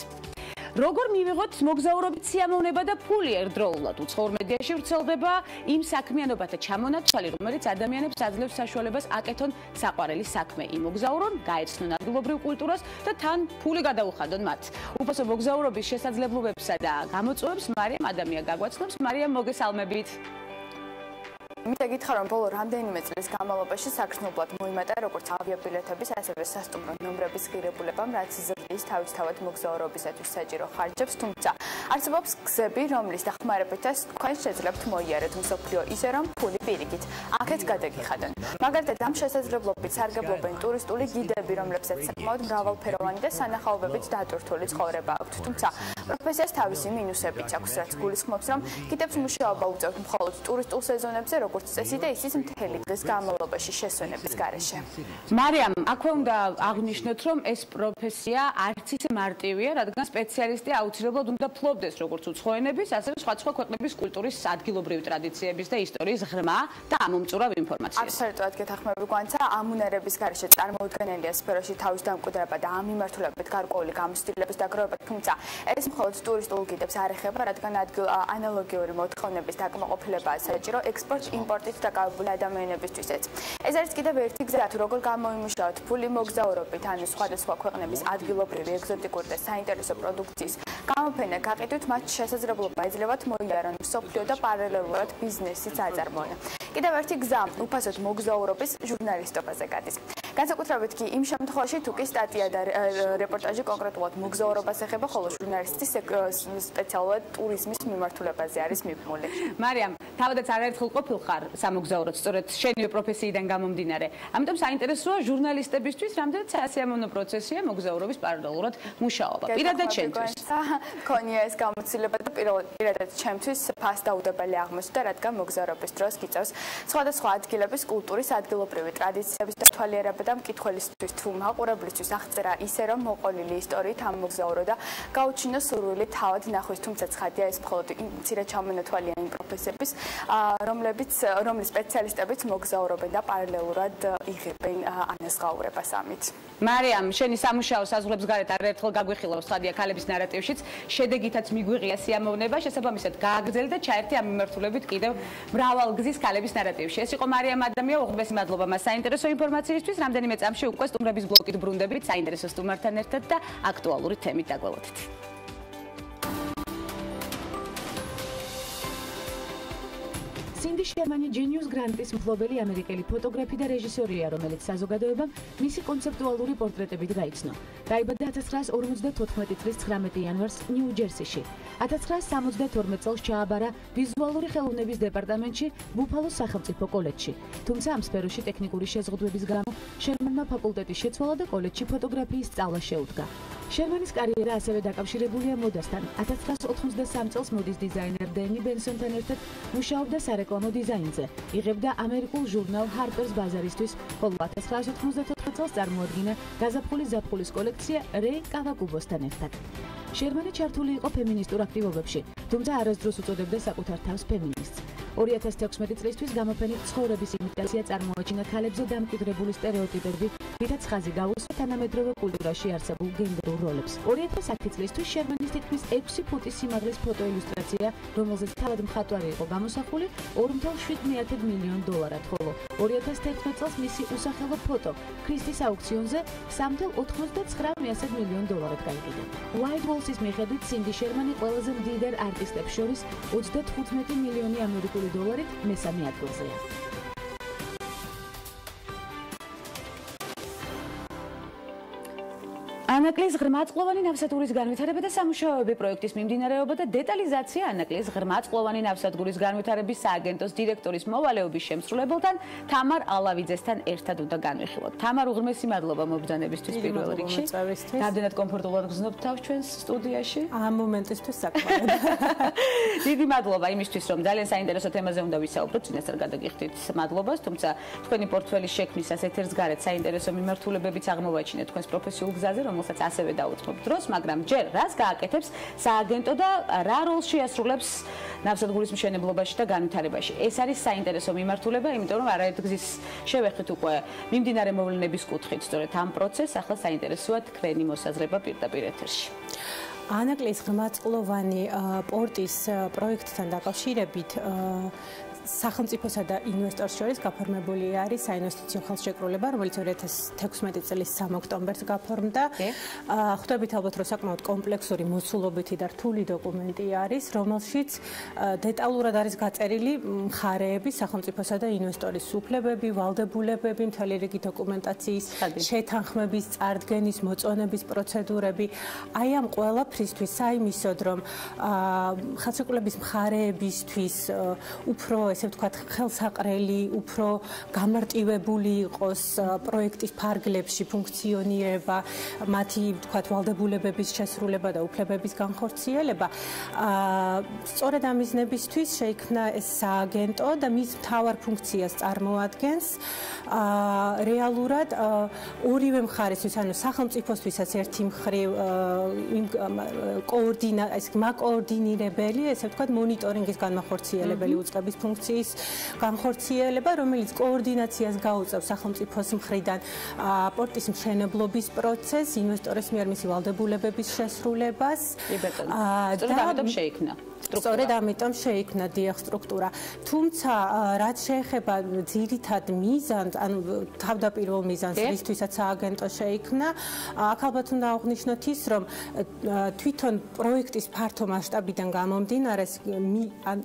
როგორ მივიღოთ მოგზაურობით სიამოვნება და ფული ერთდროულად? უცხოურ მედიაში ვრცელდება იმ საქმიანობათა ჩამონათვალი, რომელიც ადამიანებს აძლევს საშუალებას აკეთონ საყვარელი საქმე, იმოგზაურონ, გაეცნონ ადგილობრივ კულტურას და თან ფული გადაუხადონ მათ. უფასო მოგზაურობის შესაძლებლობებსა და გამოწვევებს მარიამ ადამია გაგვაცნობს. მარიამ, მოგესალმებით. მინდა გითხრა, რომ ბოლო რამდენიმე წლის განმავლობაში საგრძნობლად მოიმატა როგორც ავიაბილეთების, ასევე სასტუმრო ნომრების ღირებულებამ, რაც ზრდის თავისთავად მოგზაურობისათვის საჭირო ხარჯებს, თუმცა არსებობს გზები, რომლის დახმარებითაც თქვენ შეძლებთ მოიარეთ მსოფლიო ისე, რომ ფული პირიქით აქეთ გადაგიხადონ. მაგალითად, ამ შესაძლებლობით სარგებლობენ ტურისტული გიდები, რომლებსაც საკმაოდ მრავალფეროვანი და სანახაობებით დატვირთული ცხოვრება აქვთ. თუმცა პროფესიას თავისი მინუსებიც აქვს, რაც გულისხმობს, რომ გიდებს მუშაობა უწევთ მხოლოდ ტურისტულ სეზონებზე, როგორც წესი და ისიც მთელი დღის განმავლობაში შესვენების გარეშე. მარიამ, აქვე უნდა აღნიშნოთ, რომ ეს პროფესია არც ისე მარტივია, რადგან სპეციალისტი აუცილებლად უნდა ფლობდეს როგორც უცხოენების, ასევე სხვადასხვა ქვეყნების კულტურის ადგილობრივი ტრადიციების და ისტორიის ღრმა და ამომწურავ ინფორმაციას. აბსოლუტურად გეთანხმები გვანცა, ამ უნარების გარეშე წარმოუდგენელია სფეროში თავის დამკვიდრება და ამ მიმართულებით გარკვეული გამოცდილების დაგროვება, თუმცა ეს მხოლოდ ტურისტულ გიდებს არ ეხება, რადგან ანალოგიური მოთხოვნების დაკმაყოფილება საჭირო ექსპორტ-იმპორტით დაკავებული ადამიანებისთვისაც. ეს არის კიდევ ერთი გზა, თუ როგორ გამოიმუშავოთ ფული მოგზაურობით, ანუ სხვადასხვა ქვეყნების ადგილობრივი ეგზოტიკური და საინტერესო პროდუქციის გამოფენა გაყიდვით, მათ შესაძლებლობა ეძლევათ მოიარონ მსოფლიო და პარალელურად ბიზნესიც აწარმოონ. კიდევ ერთი გზა უფასოდ მოგზაურობის ჟურნალისტობაზე გადის. განსაკუთრებით კი იმ შემთხვევაში, თუ კი სტატია და რეპორტაჟი კონკრეტულად მოგზაურობას ეხება, ხოლო ჟურნალისტი სპეციალურად ტურიზმის მიმართულებაზე არის მიბმული. მარიამ, თავადაც არაერთხელ ყოფილხარ სამოგზაუროდ, სწორედ შენივე პროფესიიდან გამომდინარე. ამიტომ საინტერესოა ჟურნალისტებისთვის, რამდენად საასიამოვნო პროცესია მოგზაურობის პარალელურად მუშაობა. პირადად შენთვის. მქონია ეს გამოცდილება და პირადად ჩემთვის ფასდაუდებელი აღმოჩნდა, რადგან მოგზაურობის დროს გიწევს სხვადასხვა ადგილების კულტურის, ადგილობრივი ტრადიციების დათვალიერება და მკითხველისთვის თუ მაყურებლისთვის აღწერა ისე, რომ მოყოლილი ისტორიით ამოგზაურო და გაუჩინო სურვილი თავად ნახვის, თუმცა ცხადია ეს მხოლოდ მცირე ჩამონათვალია იმ პროფესიების, რომლის სპეციალისტებიც მოგზაურობენ და პარალელურად იღებენ ანაზღაურებას ამით. მარიამ, შენი სამუშაო საზღვრებს გარეთ არაერთხელ გაგვიხილავს ცხადია ქალების ნარატივშიც, შედეგითაც მიგვიღია სიამოვნება, შესაბამისად გააგრძელი და ჩაერთი ამ მიმართულებით კიდევ მრავალგზის ქალების ნარატივში. ეს იყო მარიამ ადამია, უღბესი მადლობა მას საინტერესო ინფორმაციისთვის. რამდენიმე წამში უკვე სტუმრების ბლოკით ბრუნდებით საინტერესო სტუმართან ერთად და აქტუალური თემით დაგველოდით. სინდი შერმანი ჯენიუს გრანტის მფლობელი ამერიკელი ფოტოგრაფი და რეჟისორია, რომელიც საზოგადოებამ მისი კონცეპტუალური პორტრეტებით გაიცნო. დაიბადა 1954 წლის 19 იანვარს ნიუ-ჯერსიში. 1972 წელს ჩააბარა ვიზუალური ხელოვნების დეპარტამენტში ბუფალოს სახელმწიფო კოლეჯში. თუმცა ამ სფეროში ტექნიკური შეზღუდვების გამო შერმანმა ფაკულტეტის შეცვალა და კოლეჯში ფოტოგრაფიის სწავლა შეუდგა. შერმანის კარიერა ასევე დაკავშირებულია მოდასთან. 1983 წელს მოდის დიზაინერ დენი ბენსონთან ერთად მუშაობდა სარეკლამო დიზაინზე. იღებდა ამერიკულ ჟურნალ Harper's Bazaar-ისთვის, ხოლო 1994 წელს წარმოადგინა გაზაფხულის ზაფხულის კოლექცია რეი კავაკუბოსთან ერთად. შერმანი ჩართული იყო ფემინისტურ აქტივობებში, თუმცა არასდროს უწოდებდა საკუთარ თავს ფემინისტს. 2016 წლისთვის გამოფენით ცხოვრების იმიტაცია წარმოაჩინა ქალებზე დამკვიდრებული სტერეოტიპები, რითაც ხაზი გაუსვა თანამედროვე კულტურაში არსებულ გენდერულ როლებს. 2010 წლისთვის შერმანის თითქმის 6 ფუტის სიმაღლის ფოტოილუსტრაცია, რომელზეც თავად მხატვარი იყო გამოსახული, $2.7 მილიონ, ხოლო 2011 წელს მისი usახელო ფოტო ქრისტის აუქციონზე $3.89 მილიონ გაიყიდა. White Walls-ის მიხედვით სინდი შერმანი ყველაზე მდიდარ არტისტებს შორის 35 მილიონი ამერიკული დოლარით მესამე ადგილზეა. ანაკლის ღრმაწყლოვანი ნავსადგურის განვითარება და სამუშაოები პროექტის მიმდინარეობა და დეტალიზაცია ანაკლის ღრმაწყლოვანი ნავსადგურის განვითარების სააგენტოს დირექტორის მოვალეობის შემსრულებელთან თამარ ალავიძესთან ერთად უნდა განვიხილოთ. თამარ, უღრმესი მადლობა მობრძანებისთვის პირველ რიგში. რამდენად კომფორტულად გრძნობთ თავს ჩვენს სტუდიაში? ამ მომენტისთვის საკმაოდ. დიდი მადლობა იმისთვის, რომ ძალიან საინტერესო თემაზე უნდა ვისაუბროთ, წინასწარ გადაგიხდით მადლობას, თუმცა თქვენი პორტფელის შექმნისას ეთერს გარეთ საინტერესო მიმართულებებიც აღმოვაჩინეთ თქვენს პროფესიულ გზაზე, რომელსაც ასევე დაუწყობ დროს, მაგრამ ჯერ რას გააკეთებს სააგენტო და რა როლს შეასრულებს ნავსადგურის მშენებლობაში და განვითარებაში. ეს არის საინტერესო მიმართულება, იმიტომ რომ არაერთგზის შევეხით უკვე მიმდინარე მოვლენების კუთხით, სწორედ ამ პროცესს ახლა საინტერესოა თქვენი მოსაზრება პირდაპირ ეთერში. ანაკლის ღრმაწყლოვანი პორტის პროექტთან დაკავშირებით სახელმწიფოსა და ინვესტორს შორის გაფორმებული არის საინვესტიციო ხელშეკრულება, რომელიც 2016 წლის 3 ოქტომბერს გაფორმდა. ხვდებით ალბათ, რომ საკმაოდ კომპლექსური, მოცულობითი და რთული დოკუმენტი არის, რომელშიც დეტალურად არის გაწერილი მხარეები, სახელმწიფოსა და ინვესტორის უფლებები, ვალდებულებები, მთელი რიგი დოკუმენტაციის შეთანხმების, წარდგენის, მოწონების პროცედურები. აი ამ ყველაფრისთვის საიმისოდ, რომ ხელშეკრულების მხარეებისთვის უფრო ესე ვთქვათ, ხელსაყრელი, უფრო გამარტივებული იყოს პროექტის ფარგლებში ფუნქციონირება, მათი ვთქვათ, ვალდებულებების შესრულება და უფლებების განხორციელება. სწორედ ამ მიზნებისთვის შეიქმნა ეს სააგენტო და მის მთავარ ფუნქციას წარმოადგენს რეალურად ორივე მხარესთვის, ანუ სახელმწიფოსთვისაც ერთი მხრივ მაკოორდინირებელი, ესე ვთქვათ, მონიტორინგის განმახორციელებელი უწყების ფუნქცია ფუნქციის განხორციელება, რომელიც კოორდინაციას გაუწევს სახელმწიფოს მხრიდან პორტის მშენებლობის პროცესს, ინვესტორის მიერ მისი ვალდებულებების შესრულებას. სწორედ ამიტომ შეიქმნა დიახ სტრუქტურა. თუმცა რაც შეეხება ძირითად მიზანს, ანუ თავდაპირველ მიზანს, რისთვისაც სააგენტო შეიქმნა, აქ ალბათ უნდა აღვნიშნოთ ის, რომ თვითონ პროექტის ფართო მასშტაბიდან გამომდინარე,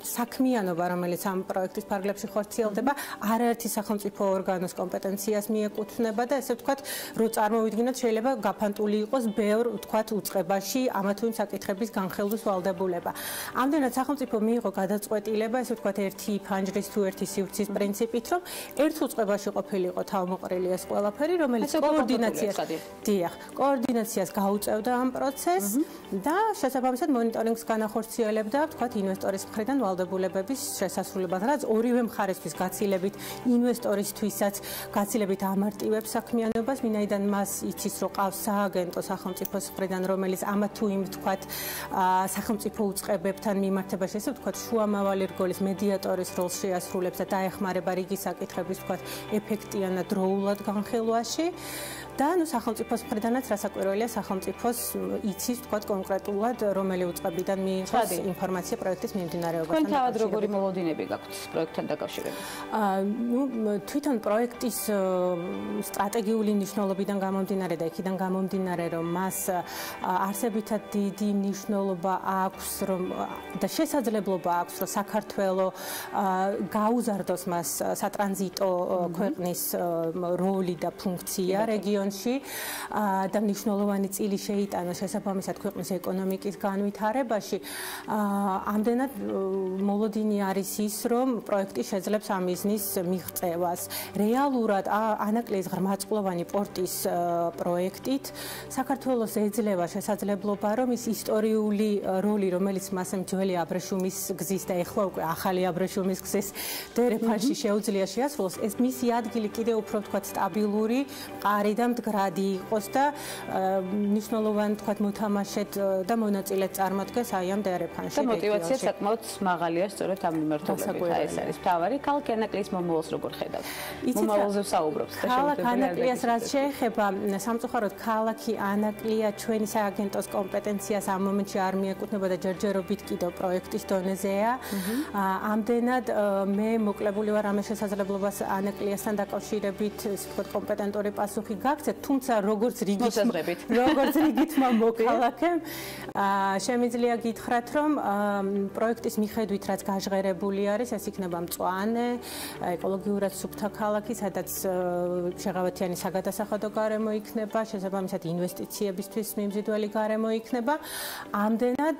საქმიანობა, რომელიც ამ პროექტის ფარგლებში ხორციელდება, არაერთი სახელმწიფო ორგანოს კომპეტენციას მიეკუთვნება და ესე ვთქვათ, რო წარმოვიდგინოთ, შეიძლება გაფანტული იყოს ბევრ ვთქვათ უწყებაში ამა თუ იმ საკითხების განხილვის ვალდებულება. ამდენად სახელმწიფო მიიღო გადაწყვეტილება, ესე ვთქვათ, ერთი ფანჯრის თუ ერთი სივრცის პრინციპით, რომ ერთ უწყებაში ყოფილიყო თავმოყრილი ეს ყველაფერი, რომელიც კოორდინაციას გაუწევდა ამ პროცესს და შესაბამისად მონიტორინგს განახორციელებდა, ვთქვათ, ინვესტორის მხრიდან ვალდებულებების შესასრულებას, რაც ორივე მხარესთვის გაცილებით ინვესტორისთვისაც გაცილებით ამარტივებს საქმიანობას, ვინაიდან მას იცის, რომ ყავს სააგენტო სახელმწიფოს მხრიდან, რომელიც ამა თუ იმ ვთქვათ, სახელმწიფო უწყებებთან მიმართებაში, ესე ვთქვათ, შუამავალი რგოლის მედიატორის როლს შეასრულებს და დაეხმარება რიგი საკითხების, ვთქვათ, ეფექტიან და დროულად განხილვაში. და ნუ სახელმწიფოს მხრიდანაც რასაკვირველია, სახელმწიფოს იცის, ვთქვათ, კონკრეტულად რომელი უწყებიდან მიიღოს ინფორმაცია პროექტის მიმდინარეობასთან. თქვენ თავად როგორი მოლოდინები გაქვთ პროექტთან დაკავშირებით? ნუ თვითონ პროექტის სტრატეგიული მნიშვნელობიდან გამომდინარე და იქიდან გამომდინარე, რომ მას არსებითად დიდი მნიშვნელობა აქვს, რომ და შესაძლებლობა აქვს, რომ საქართველოს გაუზარდოს მას სატრანზიტო ქვეყნის როლი და ფუნქცია რეგიონში და მნიშვნელოვანი წილი შეიტანოს შესაბამისად ქვეყნის ეკონომიკის განვითარებაში. ამდენად მოლოდინი არის ის, რომ პროექტი შეძლებს ამ მიზნის მიღწევას. რეალურად ანაკლიის ღრმაწყლოვანი პორტის პროექტით საქართველოს ეძლევა შესაძლებლობა, რომ ის ისტორიული როლი, რომელიც მას ძველი აბრეშუმის გზის და ეხლა უკვე ახალი აბრეშუმის გზის დერეფანში შეუძლია შეასრულოს, ეს მისი ადგილი კიდევ უფრო ვთქვათ სტაბილური, მყარი და მდგრადი იყოს და მნიშვნელოვანი ვთქვათ მოთამაშედ და მონაწილედ წარმოდგეს აი ამ დერეფანში. და мотиваციაც საკმაოდ მაღალია სწორედ ამ მიმართულებით. ეს არის მთავარი. ქალაქ ანაკლიას მომავალს როგორ ხედავთ? მომავალზე საუბრობს და ქალაქ ანაკლიას რაც შეეხება, სამწუხაროდ ქალაქი ანაკლია ჩვენი სააგენტოს კომპეტენციას ამ მომენტში არ მიეკუთვნება და ჯერჯერობით კიდევ პროექტის დონეზეა. ამდენად მე მოკლებული ვარ ამ შესაძლებლობას ანაკლიასთან დაკავშირებით, ისე ვთქვათ, კომპეტენტური პასუხი გაგცეთ, თუმცა როგორც რიგითმა მოქალაქემ შემიძლია გითხრათ, რომ პროექტის მიხედვით რაც გაჟღერებული არის, ეს იქნება მწვანე, ეკოლოგიურად სუფთა ქალაქი, სადაც შეღავათიანი საგადასახადო გარემო იქნება, შესაბამისად ინვესტიციებისთვის მიმზიდველი გარემო იქნება. ამდენად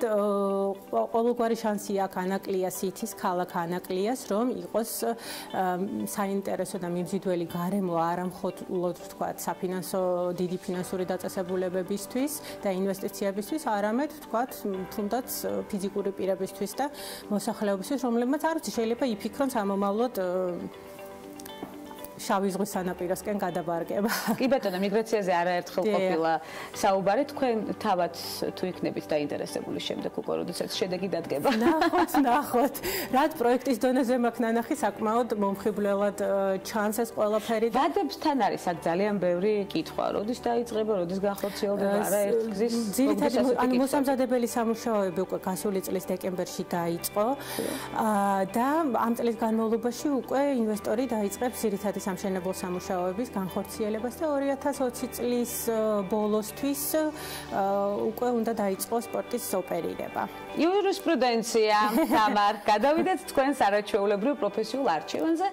ყოველგვარი შანსი აქვს ანაკლიას ითის ქალაქ ანაკლიას, რომ იყოს საინტერესო და მიმზიდველი გარემო არა მხოლოდ ვთქვათ საფინანსო დიდი ფინანსური დაწესებულებებისთვის და ინვესტიციებისთვის, არამედ ვთქვათ თუნდაც ფიზიკური პირებისთვის და მოსახლეობისთვის, რომლებმაც არ ვიცი შეიძლება იფიქრონ სამომავლოდ შავი ზღვის სანაპიროსკენ გადაბარგება. კი ბატონო, მიგრაციაზე არაერთხელ ყოფილა საუბარი, თქვენ თავად თუ იქნებით დაინტერესებული შემდეგ უკვე როდესაც შედეგი დადგება. ნახოთ. რაც პროექტის დონეზე მაქვს ნანახი, საკმაოდ მომხიბვლელად ჩანს ეს ყველაფერი. ვადებთან არის აქ ძალიან ბევრი კითხვა, როდის დაიწყება, როდის განხორციელდება, არაერთ გზის. ძირითადად ანუ მოსამზადებელი სამუშაოები უკვე გასული წლის დეკემბერში დაიწყო და ამ წლის განმავლობაში უკვე ინვესტორი დაიწყებს ძირითადი სამშენებლო სამუშაოების განხორციელებას და 2020 წლის ბოლოსთვის უკვე უნდა დაიწყოს სპორტის ოპერირება. იურისპრუდენცია, თამარ, გადავიდეთ თქვენს არაჩვეულებრივ პროფესიულ არჩევანზე.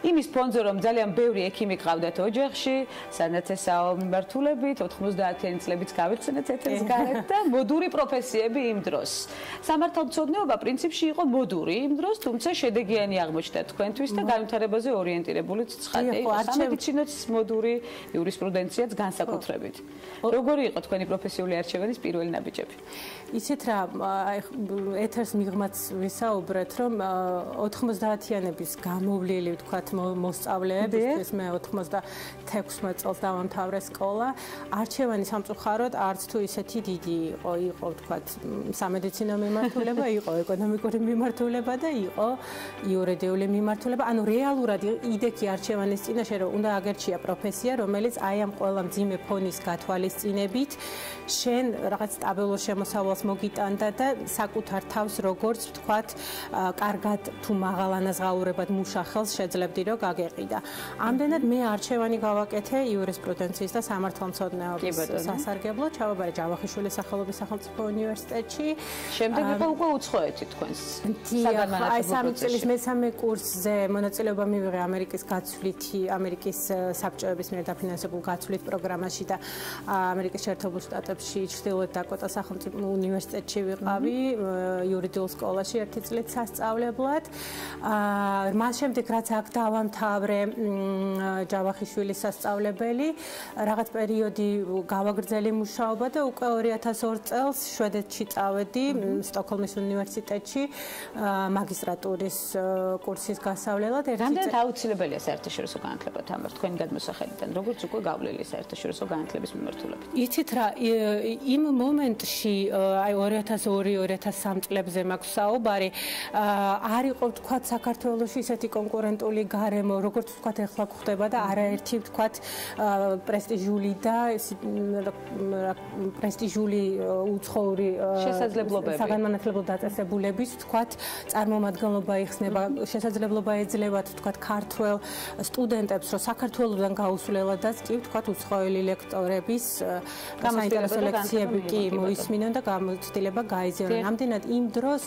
იმის ფონზე, რომ ძალიან ბევრი ექიმი გყავდათ ოჯახში, სანაცესაო მიმართულებით, 90-იანი წლებიც გავიხსენეთ ეთერს გარეთ და მოდური პროფესიები იმ დროს. სამართალმცოდნეობა პრინციპში იყო მოდური იმ დროს, თუმცა შედეგიანი აღმოჩნდა თქვენთვის და განვითარებაზე ორიენტირებული ცხადია. სამედიცინოც მოდური იურისპრუდენციაც განსაკუთრებით. როგორი იყო თქვენი პროფესიული არჩევანის პირველი ნაბიჯები? იცით რა, ეთერს მიღმაც ვისაუბრეთ, რომ 90-იანების გამოვლილი, ვთქვათ, მოსწავლეებისთვის მე 96 წელს დავამთავრე სკოლა. არჩევანი სამწუხაროდ არც თუ ისეთი დიდი იყო ვთქვათ, სამედიცინო მიმართულება, იყო ეკონომიკური მიმართულება და იყო იურიდიული მიმართულება. ანუ რეალურად იდექი არჩევანის წინაშე რომ უნდა აგერჩია პროფესია, რომელიც აი ამ ყველა მძიმე ფონის გათვალისწინებით შენ რაღაც სტაბილურ შემოსავალს მოგიტანდა და საკუთარ თავს როგორც ვთქვათ, კარგად თუ მაღალანაზღაურებად მუშახელს შეძლებდი რომ გაგეყიდა. ამდენად მე არჩევანი გავაკეთე იურისპრუდენციის და სამართალმცოდნეობის სასარგებლოდ, ჩავაბარე ჯავახიშვილის სახელობის სახელმწიფო უნივერსიტეტში. შემდეგ იყო უკვე უცხოეთი თქვენს საგანმანათლებლო პროცესში. წლის მესამე კურსზე მონაწილეობა მივიღე ამერიკის საბჭოების მიერ დაფინანსებულ გაცვლით პროგრამაში და ამერიკის შეერთებულ შტატებში ჩრდილოეთ დაკოტას სახელმწიფო უნივერსიტეტში ვიყავი იურიდიულ სკოლაში 1 წლით სასწავლებლად. მას შემდეგ რაც აქ დავამთავრე ჯავახიშვილის სასწავლებელი, რაღაც პერიოდი გავაგრძელე მუშაობა და უკვე 2002 წელს შვედეთში წავედი სტოკჰოლმის უნივერსიტეტში მაგისტრატურის კურსის გასავლელად. რამდენად აუცილებელია საერთაშორისო განათლება თამარ თქვენი გადმოსახედიდან, როგორც უკვე გავლილი საერთაშორისო განათლების მიმართულებით? იცით რა, იმ მომენტში, აი 2002-2003 წლებზე მაქვს საუბარი, არ იყო ვთქვათ საქართველოში ისეთი კონკურენტული გარემო, როგორც ვთქვათ ახლა გვხდება და არაერთი ვთქვათ პრესტიჟული და პრესტიჟული უცხოური საგანმანათლებლო დაწესებულების ვთქვათ წარმომადგენლობა იხსნება, შესაძლებლობა ეძლევათ ვთქვათ ქართველ სტუდენტებს, რომ საქართველოსდან გაუსვლელადაც კი ვთქვათ უცხოელი ლექტორების საინტერესო ლექციები კი მოისმინონ და გამოცდილება გაიზიარონ. ამდენად იმ დროს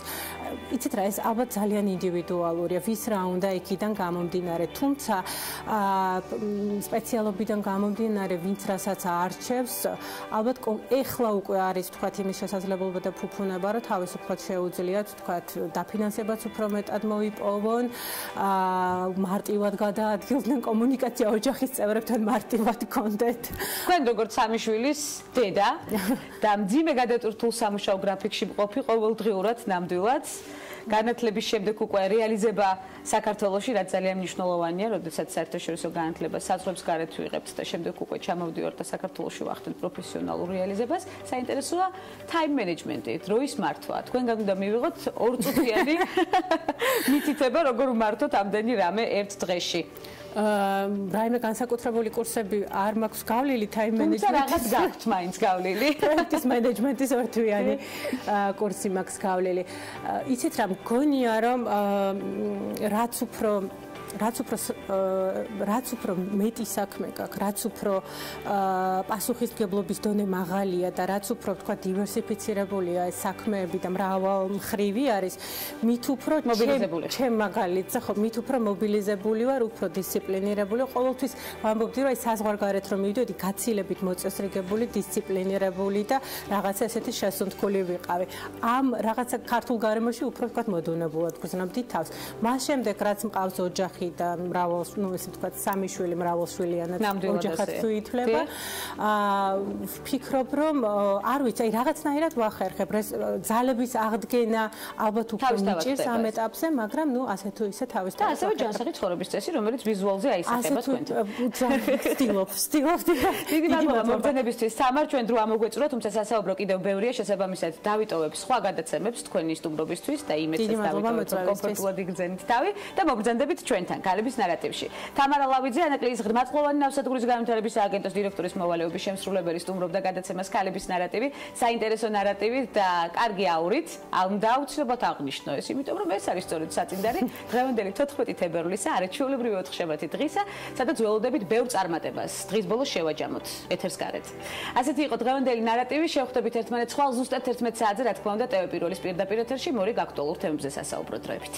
იცით რა, ეს ალბათ ძალიან ინდივიდუალურია, ვის რა უნდა იქიდან გამომდინარე, თუმცა სპეციალობიდან გამომდინარე, ვინც რასაც არჩევს, ალბათ ეხლა უკვე არის ვთქვათ იმის შესაძლებლობა და ფუფუნება, რომ თავისუფლად შეუძლიათ ვთქვათ დაფინანსებაც უფრო მეტად მოიპოვონ, მარტივად გადაადგილდნენ კომუნიკაცია ოჯახის წევრებთან მარტივად კონდეთ. თქვენ როგორც სამი შვილის დედა და მძიმე გადატვირთულ სამუშაო გრაფიკში მყოფი ყოველდღიურად ნამდვილად განათლების შემდეგ უკვე რეალიზება საქართველოში, რაც ძალიან მნიშვნელოვანია, როდესაც საერთაშორისო განათლება საზღვრებს გარეთ ვიღებთ და შემდეგ უკვე ჩამოვდივართ და საქართველოში ვახდენთ პროფესიონალურ რეალიზებას. საინტერესოა time management-ი, დროის მართვა. თქვენგან უნდა მივიღოთ 2 წუთიანი მითითება, როგორ ვმართოთ ამდენი რამე ერთ დღეში. რაიმე განსაკუთრებული კურსები არ მაქვს გავლილი time management-ის. თუმცა რაღაც გაქვთ მაინც გავლილი. პროექტის მენეჯმენტის ორთვიანი კურსი მაქვს გავლილი. იცით რა, მგონია რომ რაც უფრო მეტი საქმე გაქვს, რაც უფრო პასუხისმგებლობის დონე მაღალია და რაც უფრო თქვა დივერსიფიცირებულია ეს საქმეები და მრავალმხრივი არის, მით უფრო ჩემ მაგალითზე ხო, მით უფრო მობილიზებული ვარ, უფრო დისციპლინირებული. ყოველთვის ვამბობდი, რომ აი საზღვარგარეთ რომ მივიდოდი, გაცილებით მოწესრიგებული, დისციპლინირებული და რაღაცა ესეთი შესუნთქული ვიყავი. ამ რაღაცა ქართულ გარემოში უფრო თქვა მოდუნებულად გრძნობდი თავს. მას შემდეგ რაც მყავს ოჯახი და მრავალ, ესე ვთქვათ, სამი შვილი მრავალშვილიანად ოჯახად თუ ითვლება. ვფიქრობ, რომ არ ვიცი, აი რაღაცნაირად ვახერხებ, ძალების აღდგენა ალბათ უკვე მიჭირს ამ ეტაპზე, მაგრამ ნუ ასე თუ ისე თავის და ასევე ჯანსაღი ცხოვრების წესი, რომელიც ვიზუალზე აისახება თქვენთან. ვცდილობ. დიდი მადლობა მოგზაურობისთვის. სამარ ჩვენ დრო ამოგვეწურა, თუმცა სასაუბრო კიდევ ბევრია, შესაბამისად დავიტოვებ სხვა გადაცემებს თქვენი სტუმრობისთვის და იმედსაც დავიტოვებ, რომ კომფორტულად იგრძენით თავი და მოგზანდებით ჩვენთან ქალების ნარატივში. თამარა ლავიძე, ანაკლიის ღრმაწლოვანი ნავსადგურის განვითარების სააგენტოს დირექტორის მოვალეობის შემსრულებელი სტუმრობდა გადაცემას ქალების ნარატივი, საინტერესო ნარატივი და კარგი აურით. უნდა აუცილებლად აღნიშნო ეს, იმიტომ რომ ეს არის სწორედ საწინდარი დღევანდელი 14 თებერვლისა, არაჩვეულებრივი 4-შაბათი დღისა, სადაც ველოდებით ბევრ წარმატებას. დღის ბოლოს შევაჯამოთ ეთერს გარეთ. ასეთი იყო დღევანდელი ნარატივი, შევხვდებით ერთმანეთს ხვალ ზუსტად 11 საათზე, რა თქმა უნდა, ტელე პირველის პირდაპირ ეთერში მორიგ აქტუალურ თემებზე სასაუბრო დროებით.